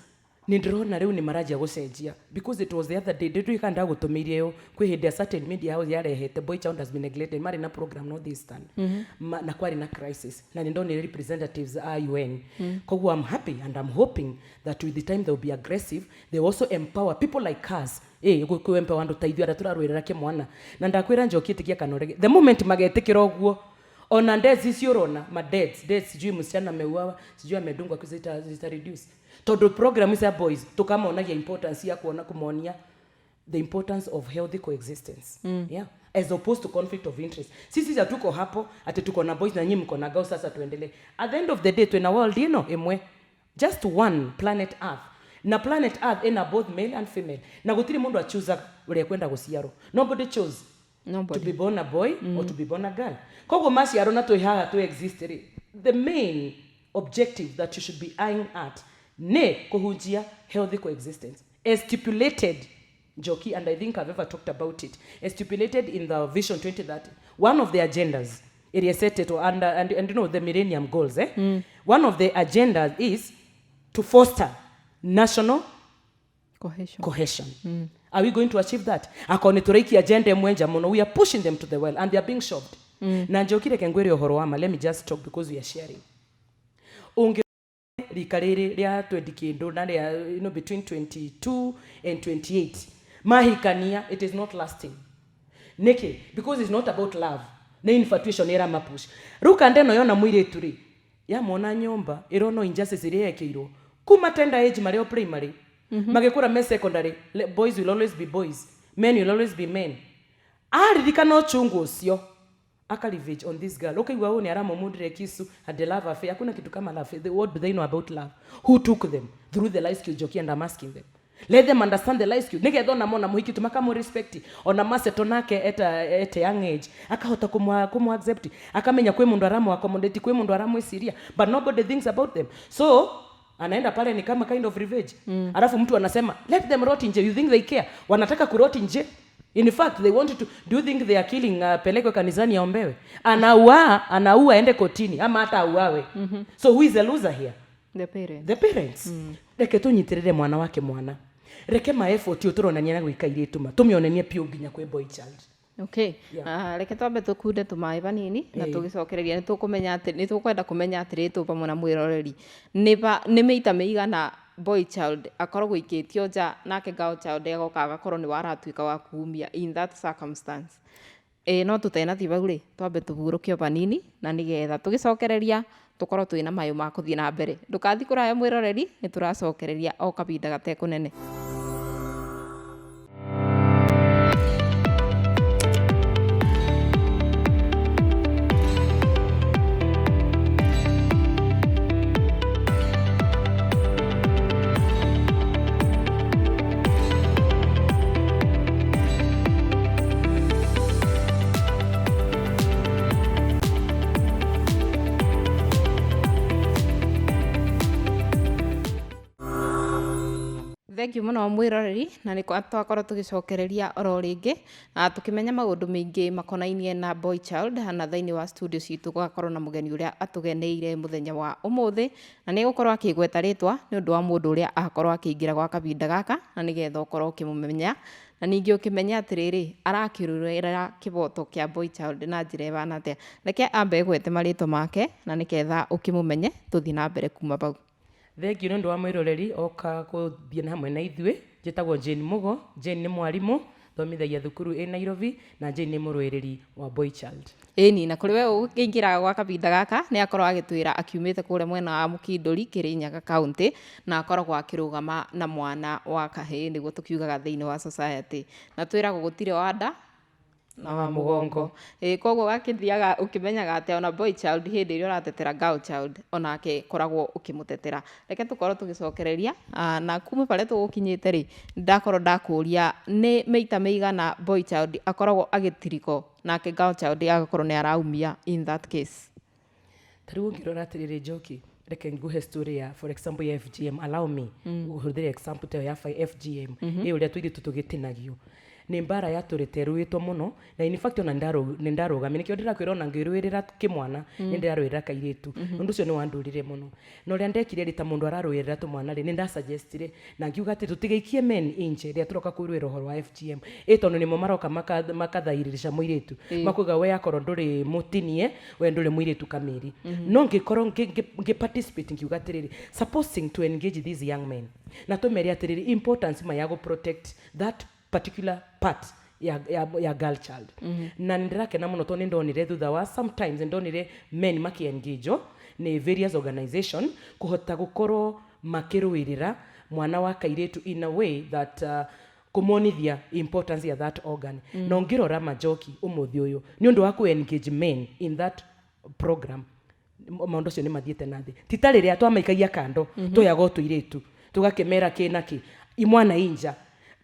nindrona riu ni Murage gucenjia because it was the other day ndio ikanda gutumirie yo kwihinde certain media house yarehete boy child has been neglected mari na program no this time na kwari na crisis na ndo ni representatives UN kogwa I'm happy and I'm hoping that with the time they will be aggressive, they also empower people like us ku empower ndo taithio ara turarwirira kimwana na ndakwira Njoki tikia kanorege the moment magetikira oguo ona ndezi ciorona ma deaths sijui msichana ameuawa sijui amedungwa kuzita reduce todo program is a boys tukamonagia importance ya kuona kumonia the importance of healthy coexistence yeah, as opposed to conflict of interest. Sisi hatuko hapo ati tuko na boys na nyinyi mko na girls sasa tuendelee. At the end of the day in a world emwe just one planet earth na planet earth ina both male and female na gutiri mundu achuza ule kwenda guciaro. Nobody chose to be born a boy or to be born a girl. Kogo maciaro na twihaga to exist. The main objective that you should be eyeing at ne kuhujia healthy coexistence as stipulated Njoki, and I think I've ever talked about it, as stipulated in the Vision 2030. One of the agendas it is set to under and you know the millennium goals one of the agendas is to foster national cohesion. Are we going to achieve that? Akoni tureki agenda mwenja muno, we are pushing them to the well and they are being shoved. Na Njoki reke ngwire ohoro wama, let me just talk because we are sharing. Rikarere ria 20 kindo na ria between 22 and 28 mahikania it is not lasting neke because it's not about love na infatuation era mapush ruka ndeno yona mwire turi ya mona nyomba irono injustice ire yekeiro kuma tender age mario primary magekura me secondary boys will always be boys, men will always be men. Aririkana chungu sio akalivage on this girl. Okay, wao ni aramo mudre kisu had the love affair. Hakuna kitu kama love. What do they know about love? Who took them through the life skill Njoki, and I'm asking them. Let them understand the life skill. Nige dona mona muhiki tumaka mo respect. Ona mase tonake at a young age. Akahota kumu accept. Akamenya kwe mundu aramo accommodate kwe mundu aramo isiria. But nobody thinks about them. So anaenda pale ni kama kind of revenge. Alafu mtu anasema let them rot nje. You think they care? Wanataka kuroti nje. In fact, they wanted to. Do you think they are killing pelekwe kanisani yaombewe? Anaua ende kotini ama hata auawe. So who is the loser here? The parents. The parents. Reke tunyitirire mwana wake mwana. Reke ma effort yo turonania na gwikaire tuma. Tumionenie pio nginya kwe boy child. Okay. Yeah. Reke twambe tukunde tumai banini na tugicokereria ni tukumenya ati ni tukwenda kumenya ati tu pamwe na mwiroreri. Ni meita meigana boy child akorwo ikitio nja nake girl child yagoka agakorwo ni waratuika wa kuumia in that circumstance. No tutena thibagure twambe tuburukio banini na nigetha tugicokereria tukorwo twina mayu ma kuthii na mbere. Ndukathi kuraya mwiroreri ni turacokereria o kabinda gate kunene. Thengiũ mũno mwĩroreri na nĩ twakorwo tũgĩcokereria oro rĩngĩ na tũkĩmenya maũndũ maingĩ makonainie na boy child na thĩinĩ wa studio citũ gũgakorwo na mũgeni ũrĩa atũgeneire mũthenya wa ũmũthĩ na nĩ gũkorwo akĩgweta rĩtwa nĩ ũndũ wa mũndũ ũrĩa akorwo akĩingĩra gwa kahinda gaka na nĩgetha ũkorwo ũkĩmũmenya na ningĩ ũkĩmenya atĩrĩrĩ arakĩrũĩrĩra kĩboto kĩa boy child na njĩra ĩbana atĩa. Reke ambe gwete marĩtwa make na nĩgetha ũkĩmũmenye tũthiĩ na mbere kuma bau. Thengiũ nĩ ũndũ wa mwĩroreri oka gũthiĩ na hamwe na ithuĩ. Njĩtagwo Jane Mugo. Jane nĩ mwarimũ thomithagia thukuru Nairobi na Jane nĩ mũrũĩrĩri wa boy child. Ĩni na kũrĩ we ũkĩingĩra gwa kahinda gaka nĩ akorwo agĩtwĩra akiumĩte kũrĩa mwena wa Mukinduri Kirinyaga kaunty na akoragwo akĩrũgama na mwana wa kahĩĩ nĩguo tũkiugaga thĩinĩ wa society na twĩragwo gũtirĩ wa nda na wa mũgongo. Koguo gakĩthiaga ũkĩmenyaga atĩ ona boy child hĩndĩ ĩrĩa ũratetera girl child onake koragwo ũkĩmũtetera. Reke tũkorwo tũgĩcokereria na kuma barĩa tũgũkinyĩte rĩ ndakorwo ndakũria nĩ meita meigana boy child akoragwo agĩtiriko nake girl child agakorwo nĩ araumia in that case. Tarĩu ũngĩrora atĩrĩrĩ Njoki, reke nguhe story ya for example ya FGM. Allow me ũhũthĩre example ta ya FGM ũrĩa tũirĩtu tũgĩtinagio nĩ mbara yatũrĩte rũĩtwo mũno na in fact ona nĩ ndarũgamia nĩkĩo ndĩrakwĩra ona ngĩrũĩrĩra kĩmwana nĩ ndĩrarũĩrĩra kairĩtu ũndũ ũcio nĩ wandũrire mũno na ũrĩa ndekire rĩ ta mũndũ ararũĩrĩra tũmwana rĩ nĩ ndasuggestire na ngiuga atĩ tũtigaikie men inche rĩrĩa tũroka kwĩrũĩra ũhoro wa FGM tondũ nĩmo maroka makathairĩrĩca mũirĩtu makuga we akorwo ndũrĩ mũtinie we ndũrĩ mũirĩtu kamĩri no ngĩkorwo ngĩ-participate ngiuga atĩrĩrĩ supposing to engage these young men na tũmere atĩrĩrĩ importance ma ya gũ-protect that particular part ya girl child na ndirakena mũno tondũ ndonire thutha wa sometimes ndonire men makiengage ni various organization kuhota gũkorwo makĩrũĩrĩra mwana wa kairĩtu in a way that kũmonithia importance ya that organ na ngĩrora Njoki ũmũthĩ ũyũ nĩ ũndũ wa ku-engage men in that program maũndũ ũcio nĩ mathiĩte na thĩ tita rĩrĩa twamaikagia kando tũyaga tũirĩtu tũgakĩmera kĩnaki imwana inja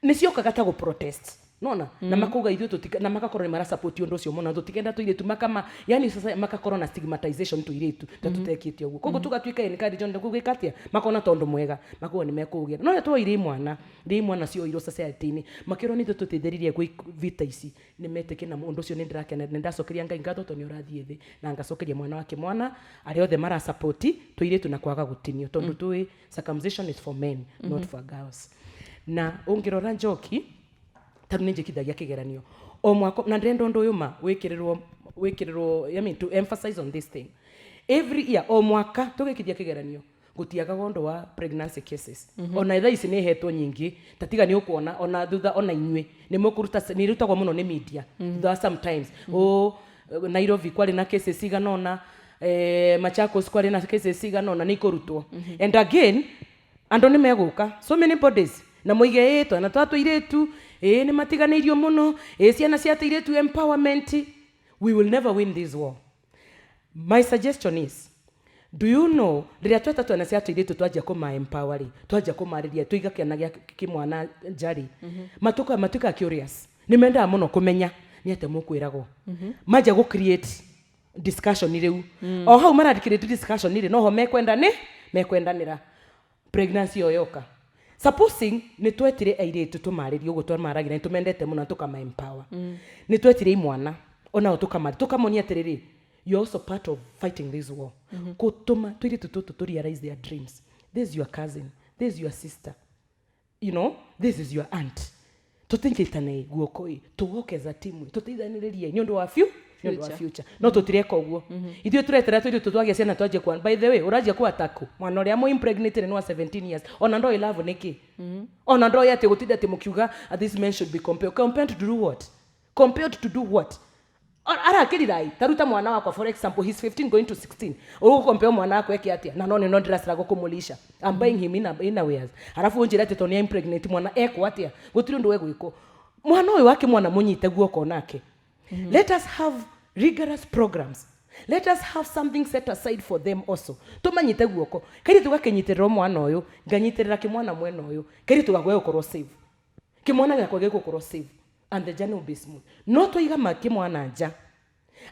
nĩciokaga ta gũ-protest nona na makuga ithuĩ na magakorwo nĩ marasupport ũndũ ũcio mũno tũtikenda tũirĩtu makama yani makakorwo na stigmatization tũirĩtu ta tũtekĩte ũguo koguo tũgatuĩka encourage ndio gũgĩkatia makona tondũ mwega makuga nĩ mekũgĩa no rĩtwa irĩ imwana cioirwo society-inĩ makĩrwo nĩ tũteithĩrĩrie gwĩ vita ici nĩ metĩkĩ na ũndũ ũcio nĩ ndĩrakena nĩ ndacokeria Ngai ngatho tondũ nĩ ũrathiĩ thĩ na ngacokeria mwana wake mwana arĩa othe marasupport tũirĩtu na kwaga gũtinio tondũ tũĩ circumcision is for men not for girls. Na ũngĩrora Njoki tarũ nĩ njĩkithagia kĩgeranio o mwaka na ndĩrenda ũndũ ũyũ ma wĩkĩrĩrwo I mean to emphasize on this thing every year o mwaka tũgĩkithia kĩgeranio gũtiagaga ũndũ wa pregnancy cases ona thaa ici nĩ hetwo nyingĩ tatiga nĩ ũkuona ona thutha ona inyuĩ nĩ mũkũruta nĩ rutagwo mũno nĩ media thutha sometimes Nairobi kwarĩ na cases igana ona Machakos kwarĩ na cases igana ona nĩ ikũrutwo and again andũ nĩ megũka so many bodies na moige twana twatũirĩtu nĩ matiganĩirio mũno ciana cia tũirĩtu empowerment. We will never win this war. My suggestion is, do you know rĩrĩa tweta twana cia tũirĩtu twanjia kũma-empower twanjia kũmarĩria tũiga kĩana gĩa kĩmwana njari matuĩka curious nĩ mendaga mũno kũmenya nĩ atĩ mũkwĩragwo manjia gũ-create discussion rĩu o hau marandikĩrĩte discussion rĩ noho mekwendanĩra pregnancy yoka supposing nĩ twetire airĩtu tũmarĩrie ũguo twamaragĩra nĩ tũmendete mũno tũkama-empower nĩ twetire imwana onao tũkamonia atĩrĩrĩ you're also part of fighting this war gũtũma tũirĩtu tũtũ to realize their dreams. This is your cousin, this is your sister, you know, this is your aunt. Tũtingĩtane guoko tũgoke za timu tũteithanĩrĩrie nĩ ũndũ wa future no tũtireka ũguo ithuĩ tũretera tũirĩtu twagĩa ciana twanjie kwa by the way ũranjia kwa taku mwana ũrĩa mũ impregnated nĩ wa 17 years ona ndoĩ love nĩkĩ ona ndoĩ atĩ gũtinda atĩ mũkiuga this man should be compared to do what arakĩrirai taruta mwana wakwa for example he's 15 going to 16 ũgũkompea mwana wako eke atia na no ndĩraciraga kũmũlisha I'm buying him in a wares arafu njĩra atĩ toni impregnate mwana eko atia gũtirĩ ũndũ wegwĩkwo mwana ũyũ wake mwana mũnyite guoko nake. Let us have rigorous programs. Let us have something set aside for them also. Tumanyite guoko kairi tugakĩnyitĩrĩra mwana ũyũ nganyitĩrĩra kĩmwana mwena ũyũ kairi tugakwe gũkorwo save kĩmwana gĩakwa gĩgũkorwo save and the journey will be smooth. No tũiga kĩmwana nja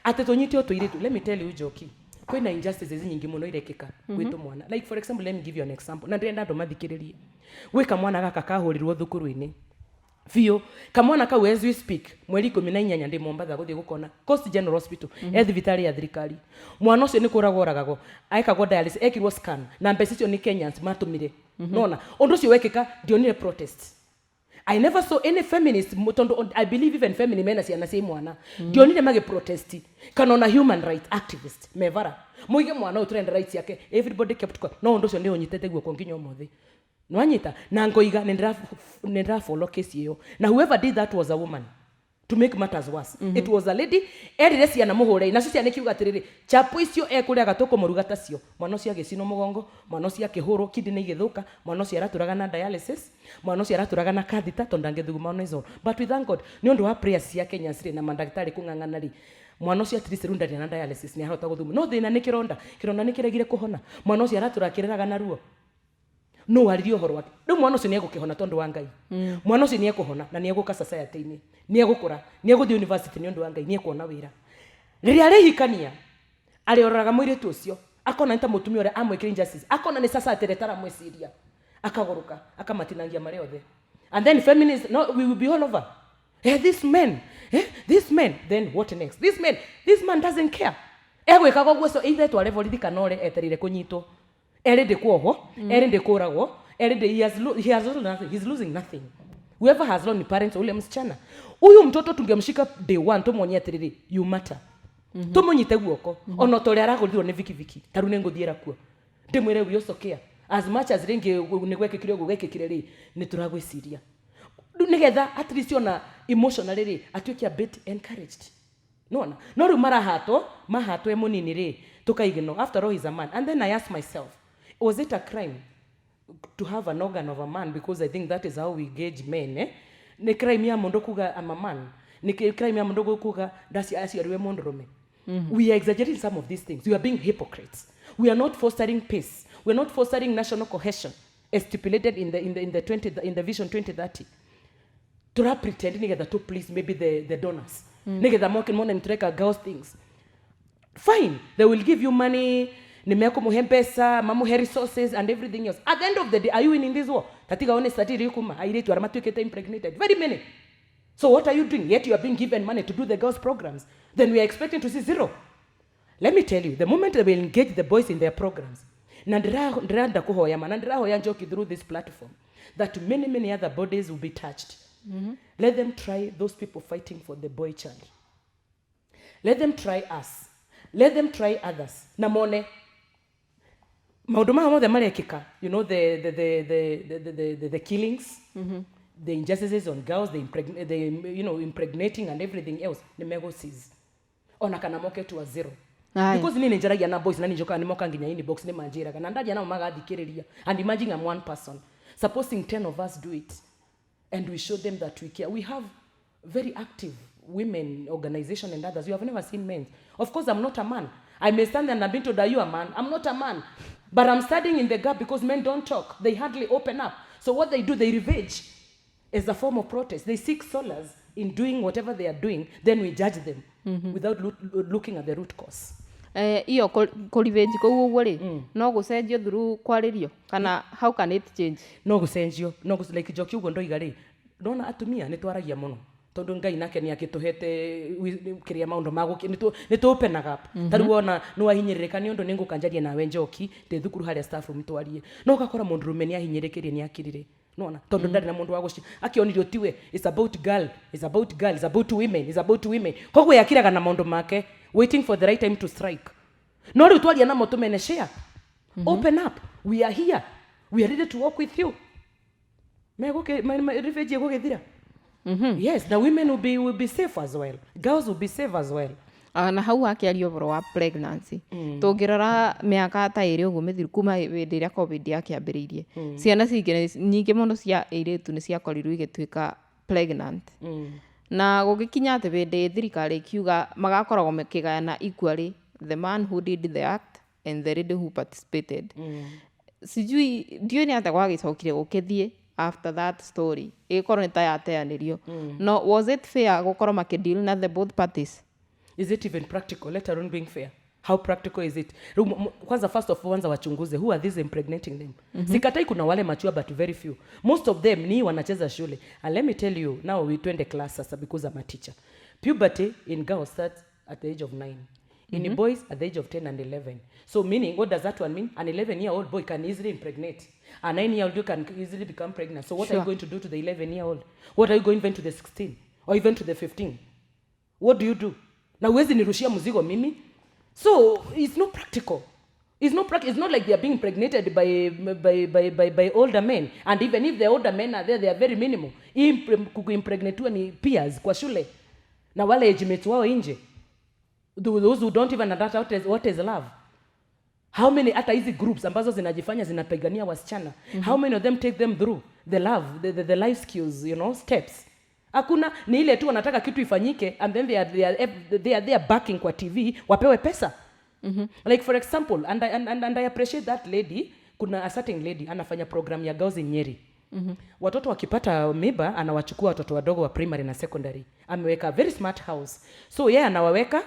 atĩ tũnyite tũirĩtu. Let me tell you Njoki kwina injustices nyingi muno irekeka gwitu mwana. Like for example, let me give you an example. Na ndenda ndo mathikiririe. Gwe kamwana gaka kahurirwo thukuru-ini. Fio kamwana kau as we speak mweri 18 ndi Mombasa guthie gukona Coast General Hospital thibitari ya thirikari. Mwana ucio ni kuragwo oragagwo aikagwo dialysis ekirwo scan na mbeca icio ni Kenyans matumire. Nona undu ucio wekeka ndionire protest. I never saw any feminist mutondo. I believe even feminine men asiana sei mwana ndionire mage protest kana na human rights activist mevara muige mwana utrend rights yake everybody kept quiet. No undu ucio ni unyitete guo konginyo mothi nwanyita na ngoiga nendra follow case hiyo na whoever did that was a woman. To make matters worse, it was a lady erire ciana muhure na ciana kiuga atiriri chapu icio ekuria gatoko muruga tacio mwana ucio agicino mugongo mwana ucio akihuro kidney igithuka mwana ucio araturaga na dialysis mwana ucio araturaga na catheter tondange thuguma nezo. But we thank God ni undu wa prayers cia Kenya sire na mandagitari kungangana ri mwana ucio atirisi runda na dialysis ni ahota guthuma no thina ni kironda ni kiregire kuhona mwana ucio araturakiriraga na ruo no waririo horo wake ndo mwana ucio ni egukihona tondu wa Ngai. Mwana ucio ni ekuhona na ni eguka society-ini ni egukura ni eguthi university ni undu wa Ngai ni ekuona wira riria arihikania arioraga mwiritu ucio akona nta mutumia ore amwekira injustice akona ni society retara mweciria akagoruka akamatinangia mari othe and then feminists no we will be all over this man then what next this man doesn't care egwikaga gweso either tware borithi kana ore eterire kunyitwo erende kuoho erende kuragwo erende he has nothing, he's losing nothing. Whoever has lost parents ule msichana huyu mtoto tungemshika day one tumwonyia atiriri you matter tumunyite guoko ono tore aragurithirwo ni viki tarune nguthiera kuo ndimwire we also care as much as ringi ni gwekekire ugo gekekire ri ni turagwiciria nigetha at least ona emotionally ri atuike a bit encouraged no ru mahato emunini ri tukaigino after all he's a man. And then I ask myself, was it a crime to have an organ of a man? Because I think that is how we gauge men. Ni crime ya mundu kuga I'm a man. Ni crime ya mundu kuga dasi asiariwe mundurume. We are exaggerating some of these things. We are being hypocrites. We are not fostering peace. We are not fostering national cohesion as stipulated in the Vision 2030. To pretend to please maybe the donors. Nigga moke mona nitreka girls things. Fine, they will give you money, nimeko muhempesa, mamuhe resources and everything else. At the end of the day, are you winning this war? Tatiga one statiri kuma, aire tu aramatu kete impregnated. Very many. So what are you doing? Yet you are being given money to do the girls programs. Then we are expecting to see zero. Let me tell you, the moment they will engage the boys in their programs, nandira kuhoya manandira hoya Njoki through this platform, that many other bodies will be touched. Let them try those people fighting for the boy child. Let them try us. Let them try others. Namone. Mauduma mo the marekika. You know the killings, the injustices on girls, the impregnating and everything else. The megoses. Ona kana moke to a zero. Because ni njaragia na boys na Njoka ni moka nginya ini box ni manjira kana ndaja na magathikiriria. And imagine I'm one person. Supposing 10 of us do it. And we show them that we care. We have very active women organization and others. You have never seen men. Of course, I'm not a man. I may stand there and I've been told, are you a man? I'm not a man. But I'm standing in the gap because men don't talk. They hardly open up. So what they do, they revenge as a form of protest. They seek solace in doing whatever they are doing. Then we judge them without looking at the root cause. Iyo revenge ko uguo ri no gucenjio through kwaririo kana how can it change? No gucenjio no like Njoki uguo ndoiga ri ndona atumia ni twaragia muno tondu Ngai nake ni akituhete kiria maundu maguki ni tu open up tari wona no ahinyiririka ni undu ningukanjaria nawe Njoki te thukuru haria staff room twarie no gakora mundu rume ni ahinyirikirie ni akirire nona tondu ndari na mundu wa guci akionirio tiwe it's about girl it's about women kogwe yakiraga na maundu make waiting for the right time to strike. No ri twaria na moto mene share. Open up. We are here. We are ready to work with you. Refugee go gethira. Yes, the women will be safe as well. Girls will be safe as well. Na hau akiario boro wa pregnancy. Tungirora miaka ta iri uguo mithiru kuma hindi ria COVID yakiambiririe. Ciana nyingi muno cia airitu ni ciakorirwo igituika pregnant. Na gugikinya ati hindi thirikari kiuga magakoragwo makigayana equally the man who did the act and the lady who participated. Sijui ndio ni ata gwagicokire gukithie after that story. Ikorwo ni ta yateanirio. No, was it fair gukorwo makideal na the both parties? Is it even practical, let alone being fair? How practical is it? Kwanza first of all, wachunguze who are these impregnating them. Sikatai kuna wale mature but very few. Most of them ni wanacheza shule. And let me tell you, now we twende class sasa because I'm a teacher. Puberty in girls starts at the age of 9. In boys at the age of 10 and 11. So meaning, what does that one mean? An 11-year-old boy can easily impregnate. A 9-year-old girl can easily become pregnant. So what are you going to do to the 11-year-old? What are you going even to the 16? Or even to the 15? What do you do? Na uwezi nirushia mzigo mimi? So it's not practical. It's not like they are being impregnated by older men. And even if the older men are there, they are very minimal. Kuimpregnatiwa ni peers kwa shule. Na wale age mates wao nje. Those who don't even understand what is love. How many hata hizi groups ambazo zinajifanya zinapigania wasichana, how many of them take them through the love, the life skills, steps? Hakuna. Ni ile tu wanataka kitu ifanyike and then they are there backing kwa TV wapewe pesa. Like for example, and I appreciate that lady. Kuna a certain lady anafanya program ya girls in Nyeri. Watoto wakipata mimba anawachukua watoto wadogo wa primary na secondary. Ameweka very smart house. So yeye anawaweka,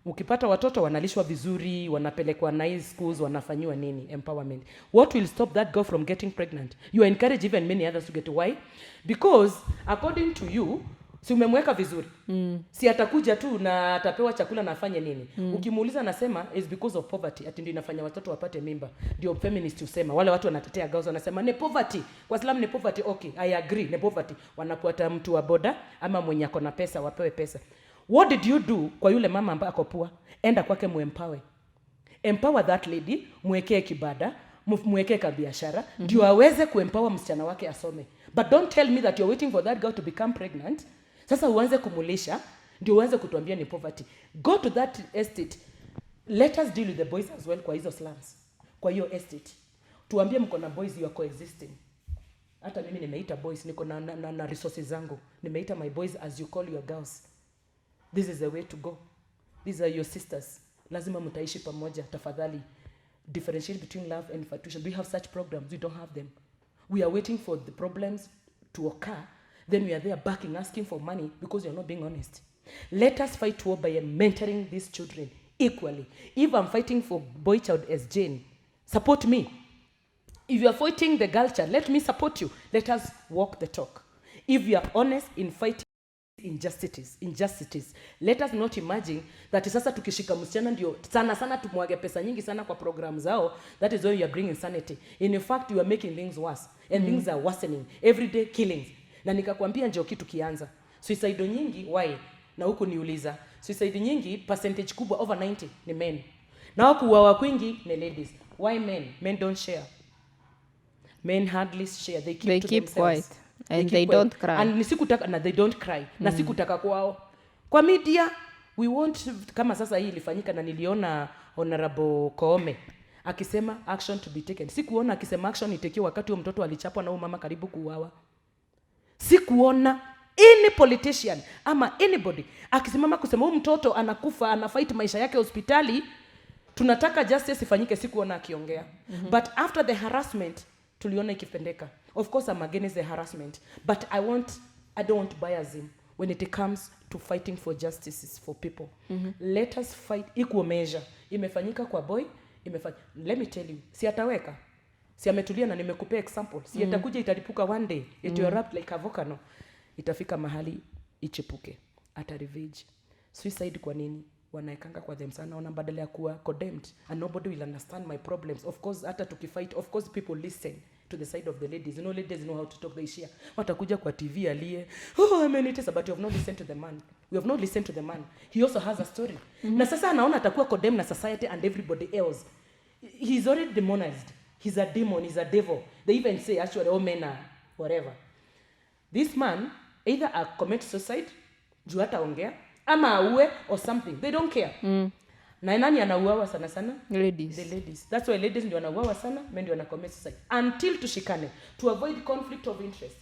ukipata watoto wanalishwa vizuri, wanapelekwa nice schools, wanafanywa nini, empowerment. What will stop that girl from getting pregnant? You encourage even many others to get. Why? Because according to you, si umemweka vizuri. Si atakuja tu na atapewa chakula na afanye nini. Ukimuuliza anasema is because of poverty. Ati ndio inafanya watoto wapate mimba. Ndio feminist usema. Wale watu wanatetea girls wanasema ni poverty. Kwa Islam ni poverty. Okay, I agree, ni poverty. Wanakuata mtu wa boda ama mwenye ako na pesa wapewe pesa. What did you do kwa yule mama ambaye ako poor? Enda kwake muempower. Empower that lady, mwekee kibada, mwekee kabiashara, ndio aweze kuempower msichana wake asome. But don't tell me that you're waiting for that girl to become pregnant. Sasa uanze kumulisha, ndio uanze kutuambia ni poverty. Go to that estate. Let us deal with the boys as well kwa hizo slums. Kwa hiyo estate. Tuambie mko na boys you are coexisting. Hata mimi nimeita boys, niko na resources zangu. Nimeita my boys as you call your girls. This is the way to go. These are your sisters. Lazima mtaishi pamoja. Tafadhali. Differentiate between love and infatuation. Do we have such programs? We don't have them. We are waiting for the problems to occur. Then we are there backing, asking for money because you're not being honest. Let us fight war by mentoring these children equally. If I'm fighting for boy child as Jane, support me. If you are fighting the girl child, let me support you. Let us walk the talk. If you are honest in fighting injustices, let us not imagine that sasa tukishika msichana ndio sana tumwage pesa nyingi sana kwa program zao. That is where you are bringing insanity. In fact, you are making things worse and things are worsening. Everyday killings. Na nikakwambia Njoki tukianza suicide nyingi, why? Na huku niuliza suicide nyingi percentage kubwa over 90 ni men, na huku kuuawa kwingi ni ladies. Why men don't share? Men hardly share. They keep quiet and they don't cry. And nisikutaka na they don't cry. Na sikutaka kwao kwa media. We want, kama sasa hii ilifanyika na niliona Honorable Koome akisema action to be taken. Sikuona akisema action itekiwe wakati huyo mtoto alichapwa na huyo mama karibu kuuawa. Sikuona any politician ama anybody akisimama kusema huyu mtoto anakufa, anafight maisha yake hospitali, tunataka justice ifanyike. Sikuona akiongea. But after the harassment tuliona ikipendeka. Of course I'm against the harassment, but I don't want biasm when it comes to fighting for justice for people. Let us fight equal measure. Imefanyika kwa boy, let me tell you, si ataweka, si ametulia, na nimekupea example. Si itakuja italipuka one day, it will erupt like a volcano. Itafika mahali ichipuke, ata revenge. Suicide kwa nini wanaekanga kwa them sana, wana badala ya kuwa condemned and nobody will understand my problems. Of course hata tukifight, of course people listen to the side of the ladies. Ladies know how to talk, they share. Watakuja kwa TV alie, oh amenitesa, but you have not listened to the man. We have not listened to the man. He also has a story. Na sasa anaona atakuwa condemned na society and everybody else. He's already demonized. He's a demon, he's a devil. They even say actually all men are whatever. This man either commit suicide, juu hataongea, ama auwe or something. They don't care. Na nani anauawa sana? Ladies. The ladies. That's why ladies ndio wanauawa sana, men ndio wana-commit suicide. Until tushikane, to avoid conflict of interest.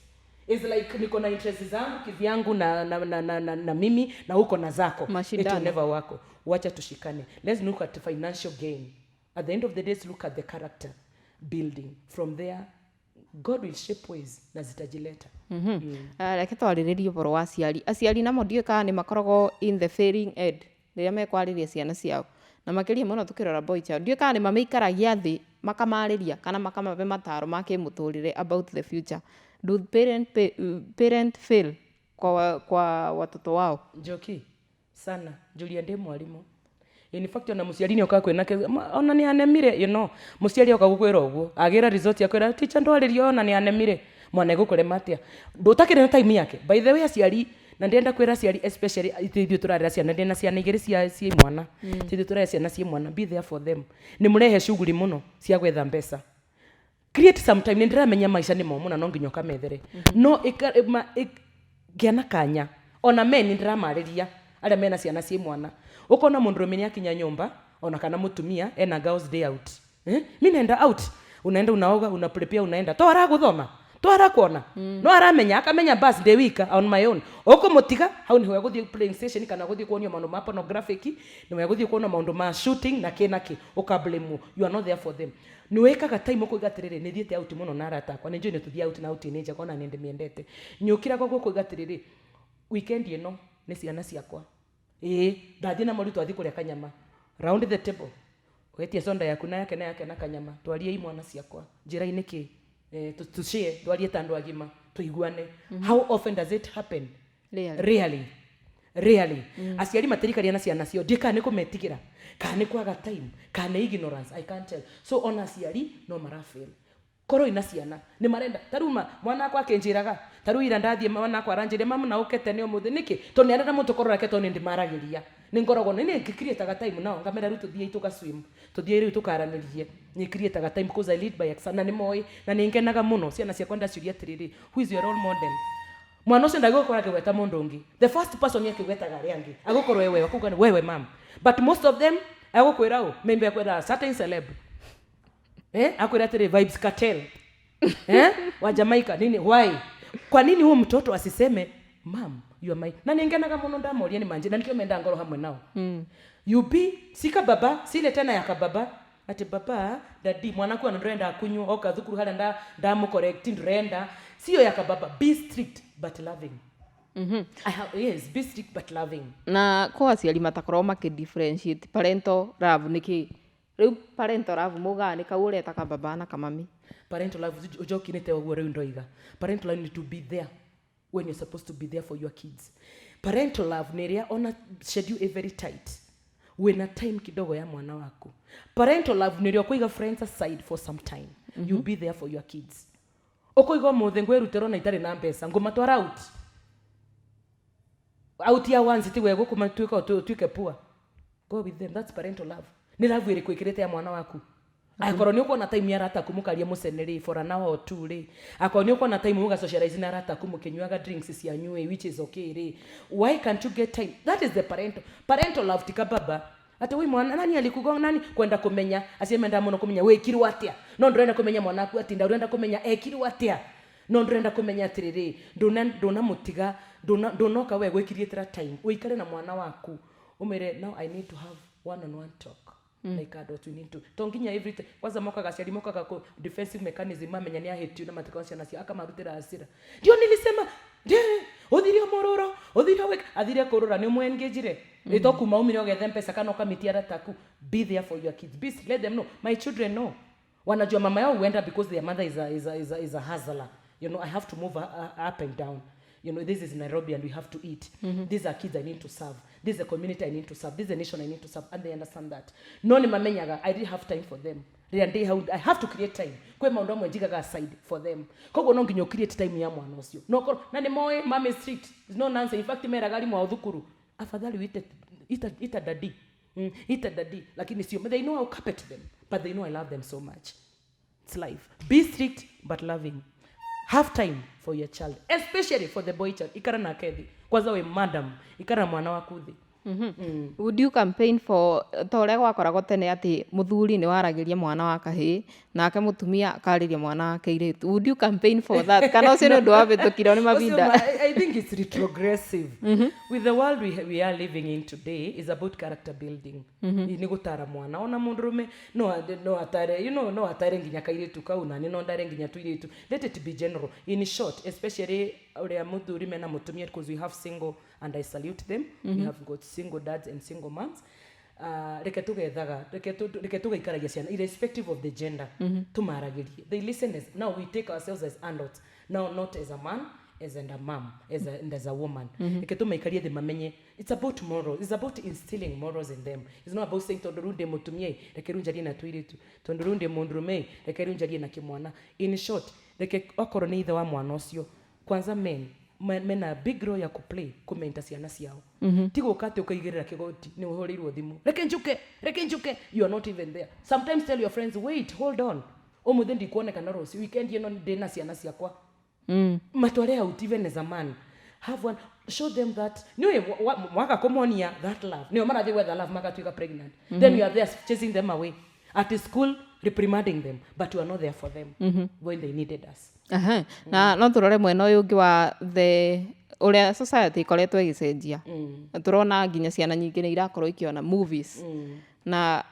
It's like niko na interest zangu kivyangu na mimi, na uko na zako. It will never work. Wacha tushikane. Let's look at the financial gain. At the end of the day, let's look at the character building. From there, God will shape ways na zitajileta. Reke twarĩrĩrie ũhoro wa aciari. Aciari namo ndiũĩ kana nĩ makoragwo in the failing aid rĩrĩa mekwarĩria ciana ciao. na makiria muno tukirora boy child ndio kana mameikaragia thi makamariria kana makamabe mataro make muturire about the future. Do parent fail kwa watoto wao? Njoki sana Julia ndi mwalimu. In fact ona muciari ni okakwä nake ona ni anemire muciari oka gukwira uguo agira result yakwira teacher ndwaririo ona ni anemire mwana gukore matia ndutakire na time yake. By the way aciari na ndenda kwira aciari especially itithio turarira ciana ndena ciana igiri cia mwana itithio turarira ciana cia mwana, be there for them. Ni murehe shughuli muno cia gwetha mbeca, create some time. Ni ndiramenya maisha ni momu na no nginya kamethere no giana kanya ona men ni ndiramariria aria mena ciana cia mwana. Ukona mundu rumenya kinya nyumba ona kana mutumia ena girls day out, mimi naenda out, unaenda unaoga una prepare unaenda twara guthoma twara kuona no aramenya akamenya bus day week on my own ukumutiga hau ni guthie playing station kana guthie kuonio maundu ma pornographic ni guthie kuona maundu ma shooting na kinaki ukablame you are not there for them. Ni wekaga time uko igatiriri ni thiete out muno na arata kwa ninjo ni tuthia out na out ni nje kona ninde miendete nyukira kwa guko igatiriri weekend ino ni ciana ciakwa ndathie na moritu athi kuria kanyama round the table wetie sonda yaku na yake na kanyama twarie imwana ciakwa njira-ini ki tushie twarie tandu agima tuiguane. How often does it happen? Really aciari matirikaria na ciana cio ndika ni kumetigira kana ni kwaga time kana ignorance, I can't tell. So ona aciari no marafail koro ina ciana ni marenda taruma mwana akwa akenjiraga taruira ndathie mwana akwa aranjire mamu na ukete ni umuthi niki to ni arenda mutu korora keto ni ndimaragiria ni ngorogo ni ngikirietaga time nao ngamera ru tuthie ituka swim tuthie ru tukaranirie ni kirietaga time because I lead by example na ni moi na ni ngenaga muno ciana cia kwenda ciuria tiriri who is your role model. Mwana ucio ndagukora kigweta mundu ungi, the first person yakigwetaga ari angi agukorwo wewe akuga wewe mam, but most of them agukwira maybe akwira certain celeb akwira tiri vibes cartel wa Jamaica nini why kwa nini huo mtoto asiseme mam you are my na ningenaga muno ndamoria ni manje na nikio menda ngoro hamwe nao you be sika baba sile tena ya kababa ati baba daddy mwanaku anarenda akunywa oka thukuru hala ndamu correct ndrenda sio ya kababa. Be strict but loving. Yes, be strict but loving. Na kwa aciari matakorwo makidifferentiate parental love niki riu parental love mugani kaure taka baba na kamami. Parental love Njoki nite oguo riu ndoiga parental love need to be there when you're supposed to be there for your kids. Parental love neria ona schedule very tight wena time kidogo ya mwana wako. Parental love neria kuiga friends aside for some time. You be there for your kids. Okoigo mothe ngwerutero na itari na mbeca ngumatwara out ya once ti wego kumatwika tuike pua go with them. That's parental love. Ni love iri kwikirete ya mwana waku akorwo ni uko na time ya rata kumukaria museneri for an hour or two ri akorwo ni uko na time muga socialize na rata kumukinywaga drinks cia nywe which is okay ri why can't you get time? That is the parental love tika baba ati we mwana nani alikugonga nani kwenda kumenya asiemenda muno kumenya we kiru atia no ndrenda kumenya mwanaku ati ndurenda kumenya kiru atia no ndrenda kumenya atiriri ndona mutiga ndonoka we gwikirietera time uikare na mwana waku umere now I need to have one on one talk like adults we need to tonginya everything kwanza moka gaciari moka gako defensive mechanism amenya ni aheti na matikosia nasi akamarutira asira ndio nilisema uthirio mororo uthirio wek athiria korora ni muengejire ito kuma umire ogethe mpesa kana okamitiara taku. Be there for your kids. Let them know. My children know wanajua mama yao huenda because their mother is a hustler. I have to move up and down. This is Nairobi and we have to eat. These are kids I need to serve. This is a community I need to serve. This is a nation I need to serve. And they understand that. No ni mamenyaga, I didn't have time for them. I have to create time. Kwe maundu mwenjigaga aside for them. Kogo no nginyo create time ya mwana ucio. No na ni moe mama street. There's no nonsense. In fact meragali mwa thukuru. Afadhali ita daddy. Ita daddy. Lakini sio. They know I'll carpet them. But they know I love them so much. It's life. Be strict but loving. Have time for your child, especially for the boy child. Ikara na kethi kwanza we madam ikara mwana waku thi. Would you campaign for tore gwakoragwo tene ati muthuri ni waragiria mwana wa kahii nake mutumia akariria mwana wa kairitu? Would you campaign for that? Kana ucio ndu wabitukira ni mabinda? I think it's retrogressive. With the world we are living in today is about character building. Ni gutara mwana ona mundurume no atare no atare nginya kairitu kauna ni no ndare nginya tuiritu. Let it be general. In short, especially uria muthuri mena mutumia because we have single and I salute them. We have got single dads and single moms. reke tugaikaragia ciana irrespective of the gender tumaragirie. They listen as now we take ourselves as adults, now not as a man, as a mom, as a woman. Reke tumaikarie the mamenye it's about morals, it's about instilling morals in them. It's not about saying tondurunde mutumie reke runjarie na tuiritu, tondurunde mundurume reke runjarie na kimwana. In short, reke okorwo ni ithe wa mwana ucio kwanza mena big role ya kuplay kumenta ciana ciao. Tigo kate ukaigirira kigoti ni uhorirwo thimu reke njuke, you are not even there. Sometimes tell your friends, wait, hold on, omuthe ndikuoneka na rosi weekend ino ndina ciana ciakwa matware out even as a man. Have one, show them that niwe mwaka komonia that love niwe mara whether love maka tuika pregnant then you are there chasing them away at school, reprimanding them, but you are not there for them when they needed us. Na no turore mwena uyu ungi wa the uria society ikoretwo igicenjia. Turona nginya ciana nyingi ni irakorwo ikiona movies na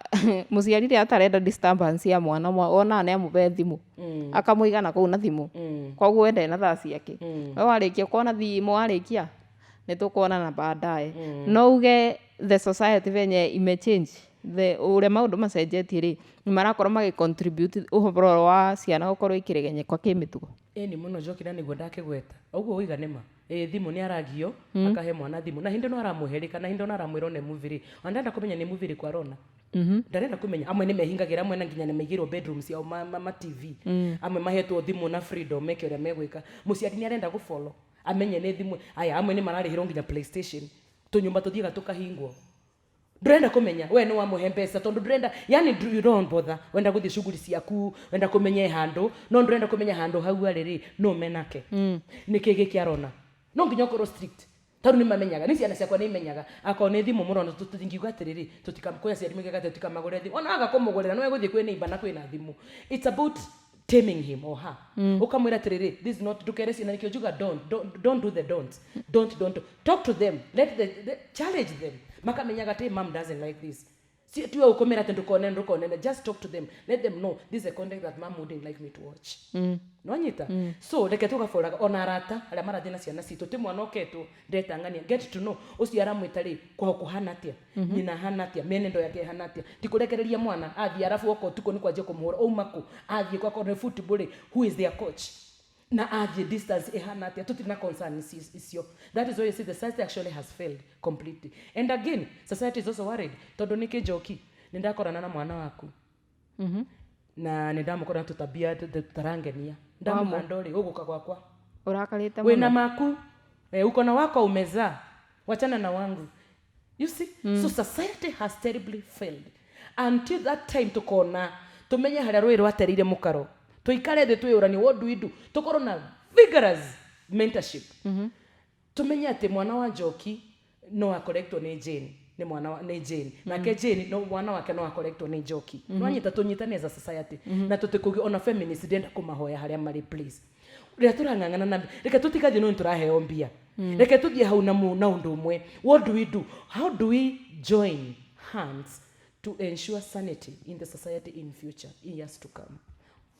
muciari ria atarenda disturbance ya mwana ona ne amube thimu akamuigana kuu na thimu koguo ende na thaa ciake we warikia kuona thimu warikia ni tukuona na baadaye. No uge the society venye imechange the uria maundu macenjetie ri ni marakorwo magi contribute uhoro wa ciana gukorwo ikiregenye kwa kimitugo. Ni muno Njoki na niguo ndakigweta uguo uiganema thimu ni aragio akahe mwana thimu na hindi no aramuherika na hindi no aramwira ne movie andenda kumenya ni movie kwa rona ndarenda kumenya amwe ni mehingagira amwe na nginya ne megirwo bedrooms ya ma TV amwe mahetwo thimu na freedom meke uria megwika muciari ni arenda gufollow amenye ne thimu aya amwe ni mararihirwo nginya PlayStation tunyumba tuthiga tukahingwo ndurenda kumenya we no wamuhe mbeca tondu ndurenda yani you don't bother wenda guthi shughuli ciaku wenda kumenya handu no ndurenda kumenya handu hau ariri no menake niki gikiarona no nginya korwo strict taru ni mamenyaga ni ciana ciakwa ni imenyaga akone thimu murona tutingiuga atiriri tutikamukoya ciari migega tutikamagore thimu ona aga kumugurira no guthi kwi ni ibana kwi na thimu. It's about taming him or her. Ukamwira atiriri this is not dukere ciana nikio juga don't do the don't talk to them, let the challenge them makamenyaga te mom doesn't like this. See tu ukomera tendo konene just talk to them, let them know this is a content that mom wouldn't like me to watch. No nyita so reke tugaforaga ona arata ala mara dina ciana citu ti mwana oketu ndetangania get to know ucio aramwitari kwa kuhana atia nyina hana atia menendo yake hana atia tikurekereria mwana athi arafu oko tuko ni kwaje kumuhura umako athi kwa kone football who is their coach na athi distance ehana atia tutina concern isio. That is why you see the society actually has failed completely. And again society is also worried todo nike Njoki nindakorana na mwana waku na nindamukora tutabia tutarangenia ndamukandori uguka gwakwa urakarite we na maku uko na wako umeza wachana na wangu. You see so society has terribly failed until that time tukona tumenya haria rwiro aterire mukaro tuikare the tuyurani what do we do tukorwo na vigorous mentorship tumenya ati mwana wa Njoki no akorektwo ni Jane ni mwana wa ni Jane na ke Jane no mwana wake no akorektwo ni Njoki no anyita tunyitane as a society na tutikugi ona feminist denda kumahoya haria mari please ria turangangana na reke tutikaje no turaheo mbia reke tuthie hau na undu umwe. What do we do? How do we join hands to ensure sanity in the society in future, in years to come,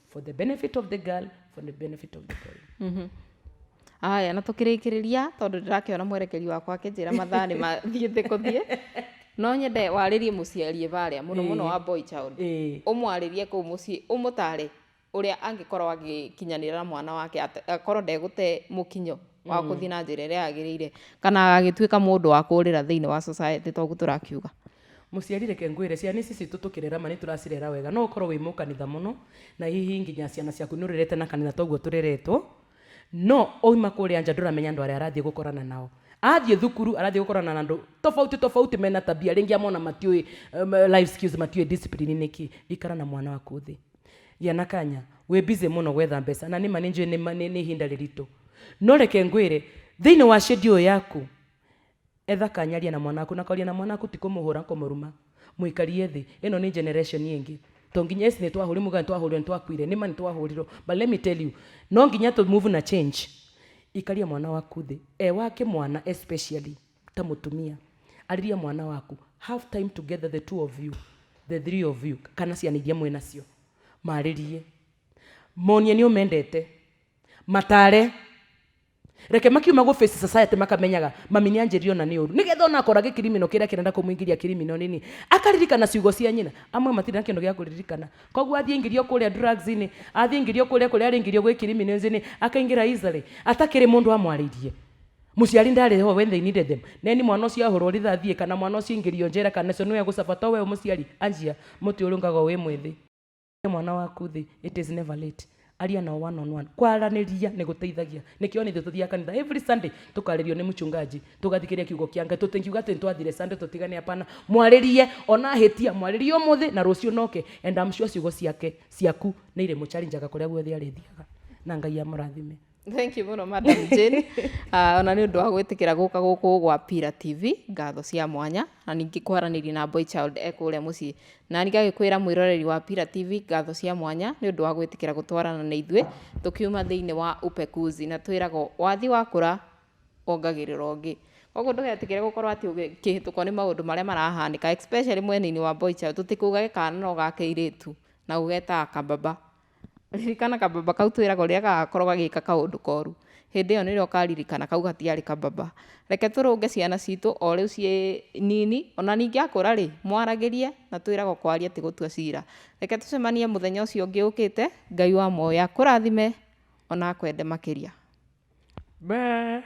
for the benefit of the girl, for the benefit of the boy? Aya na tukirikiriria tondu ndirakiona mwerekeri wakwa akinjira mathani mathiete kuthie no nyende waririe muciari varia muno wa boy child umwaririe ku muci umutare uria angikorwo agikinyanira na mwana wake akorwo ndegute mukinyo wa kuthi na njira iria yagirire kana agituika mundu wa kurira thiini wa society togu turakiuga. Muciari reke ngwire ciana ici tutukirera mani turacirera wega no ukorwo wi mukanitha muno na hihi nginya ciana ciaku nurirete na kanitha toguo tureretwo no oima kuria nja nduramenya ndu aria arathie gukorana nao athie thukuru arathie gukorana na ndu tofauti mena tabia ringi amona matiui life skills matiui discipline niki ikara na mwana waku thi yana kanya we busy muno gwetha mbeca na ni manenje ni hinda ririto no reke ngwire thiini wa schedule yaku etha kanyaria na mwana waku na kwaria na mwana waku tikumuhura kumuruma muikarie thi ino ni generation yengi tonginya esi ni twahuri muga twahuri twakwire ni mani twahurirwo but let me tell you no nginya to move na change ikaria mwana waku thi wake mwana especially ta mutumia ariria mwana waku have time together the two of you the three of you kana ciana iria mwe nacio maririe monie ni umendete matare reke makiuma go face society makamenyaga mami ni anjerio na ni uru nigetha ona akora gikrimino kira kirenda kumuingiria krimino nini akaririkana ciugo cia nyina amwe matina kindu gya kuririkana koguo athie ingirio kuria drugs ini athie ingirio kuria aringirio gwi krimino ini akaingira easily atakiri mundu amwaririe muciari ndari ho when they needed them neni mwana ucio ahurwo rithathie kana mwana ucio ingirio njera kana cio niwe gucabata we muciari anjia muti urungaga wi mwithi mwana waku thi it is never late aria na one on one kwaraniria ni guteithagia nikio ni tuthia kanitha every Sunday tukaririo ni mchungaji tugathikiria kiugo kianga tutingiuga ati twathire Sunday tutigane hapana mwaririe ona hitia mwaririe umuthi na rucio noke and I'm sure ciugo ciaku ni ire mucharinjaga kuria guothe arithiaga na Ngai amurathime. Thank you muno Madam Jane. Ona ni undu wa gwitikira guka guku gwa Pillar TV ngatho cia mwanya na ningi kwaraniri na boy child ekuria mucii na nigagikwira mwiroreri wa Pillar TV ngatho cia mwanya ni undu wa gwitikira gutwarana na ithwe tukiuma thiini wa UPEKUZI na twirago wathi wakura ongagirira ongi koguo ndugetikire gukorwo ati ukihituko ni maundu maria marahanika especially mwena-ini wa boy child tutikuga gikana no gakeiritu na ugeta kababa ririkana kababa kau twirago ria gakorwo gagika kaundu koru hindi yo nirio karirikana kau gatiari kababa reke turunge ciana citu o riu cie nini ona ningi akura ri mwaragirie na twirago kwaria ati gutua cira reke tucemanie muthenya ucio ungi ukite Ngai wa moya kurathime ona akwende makiria bye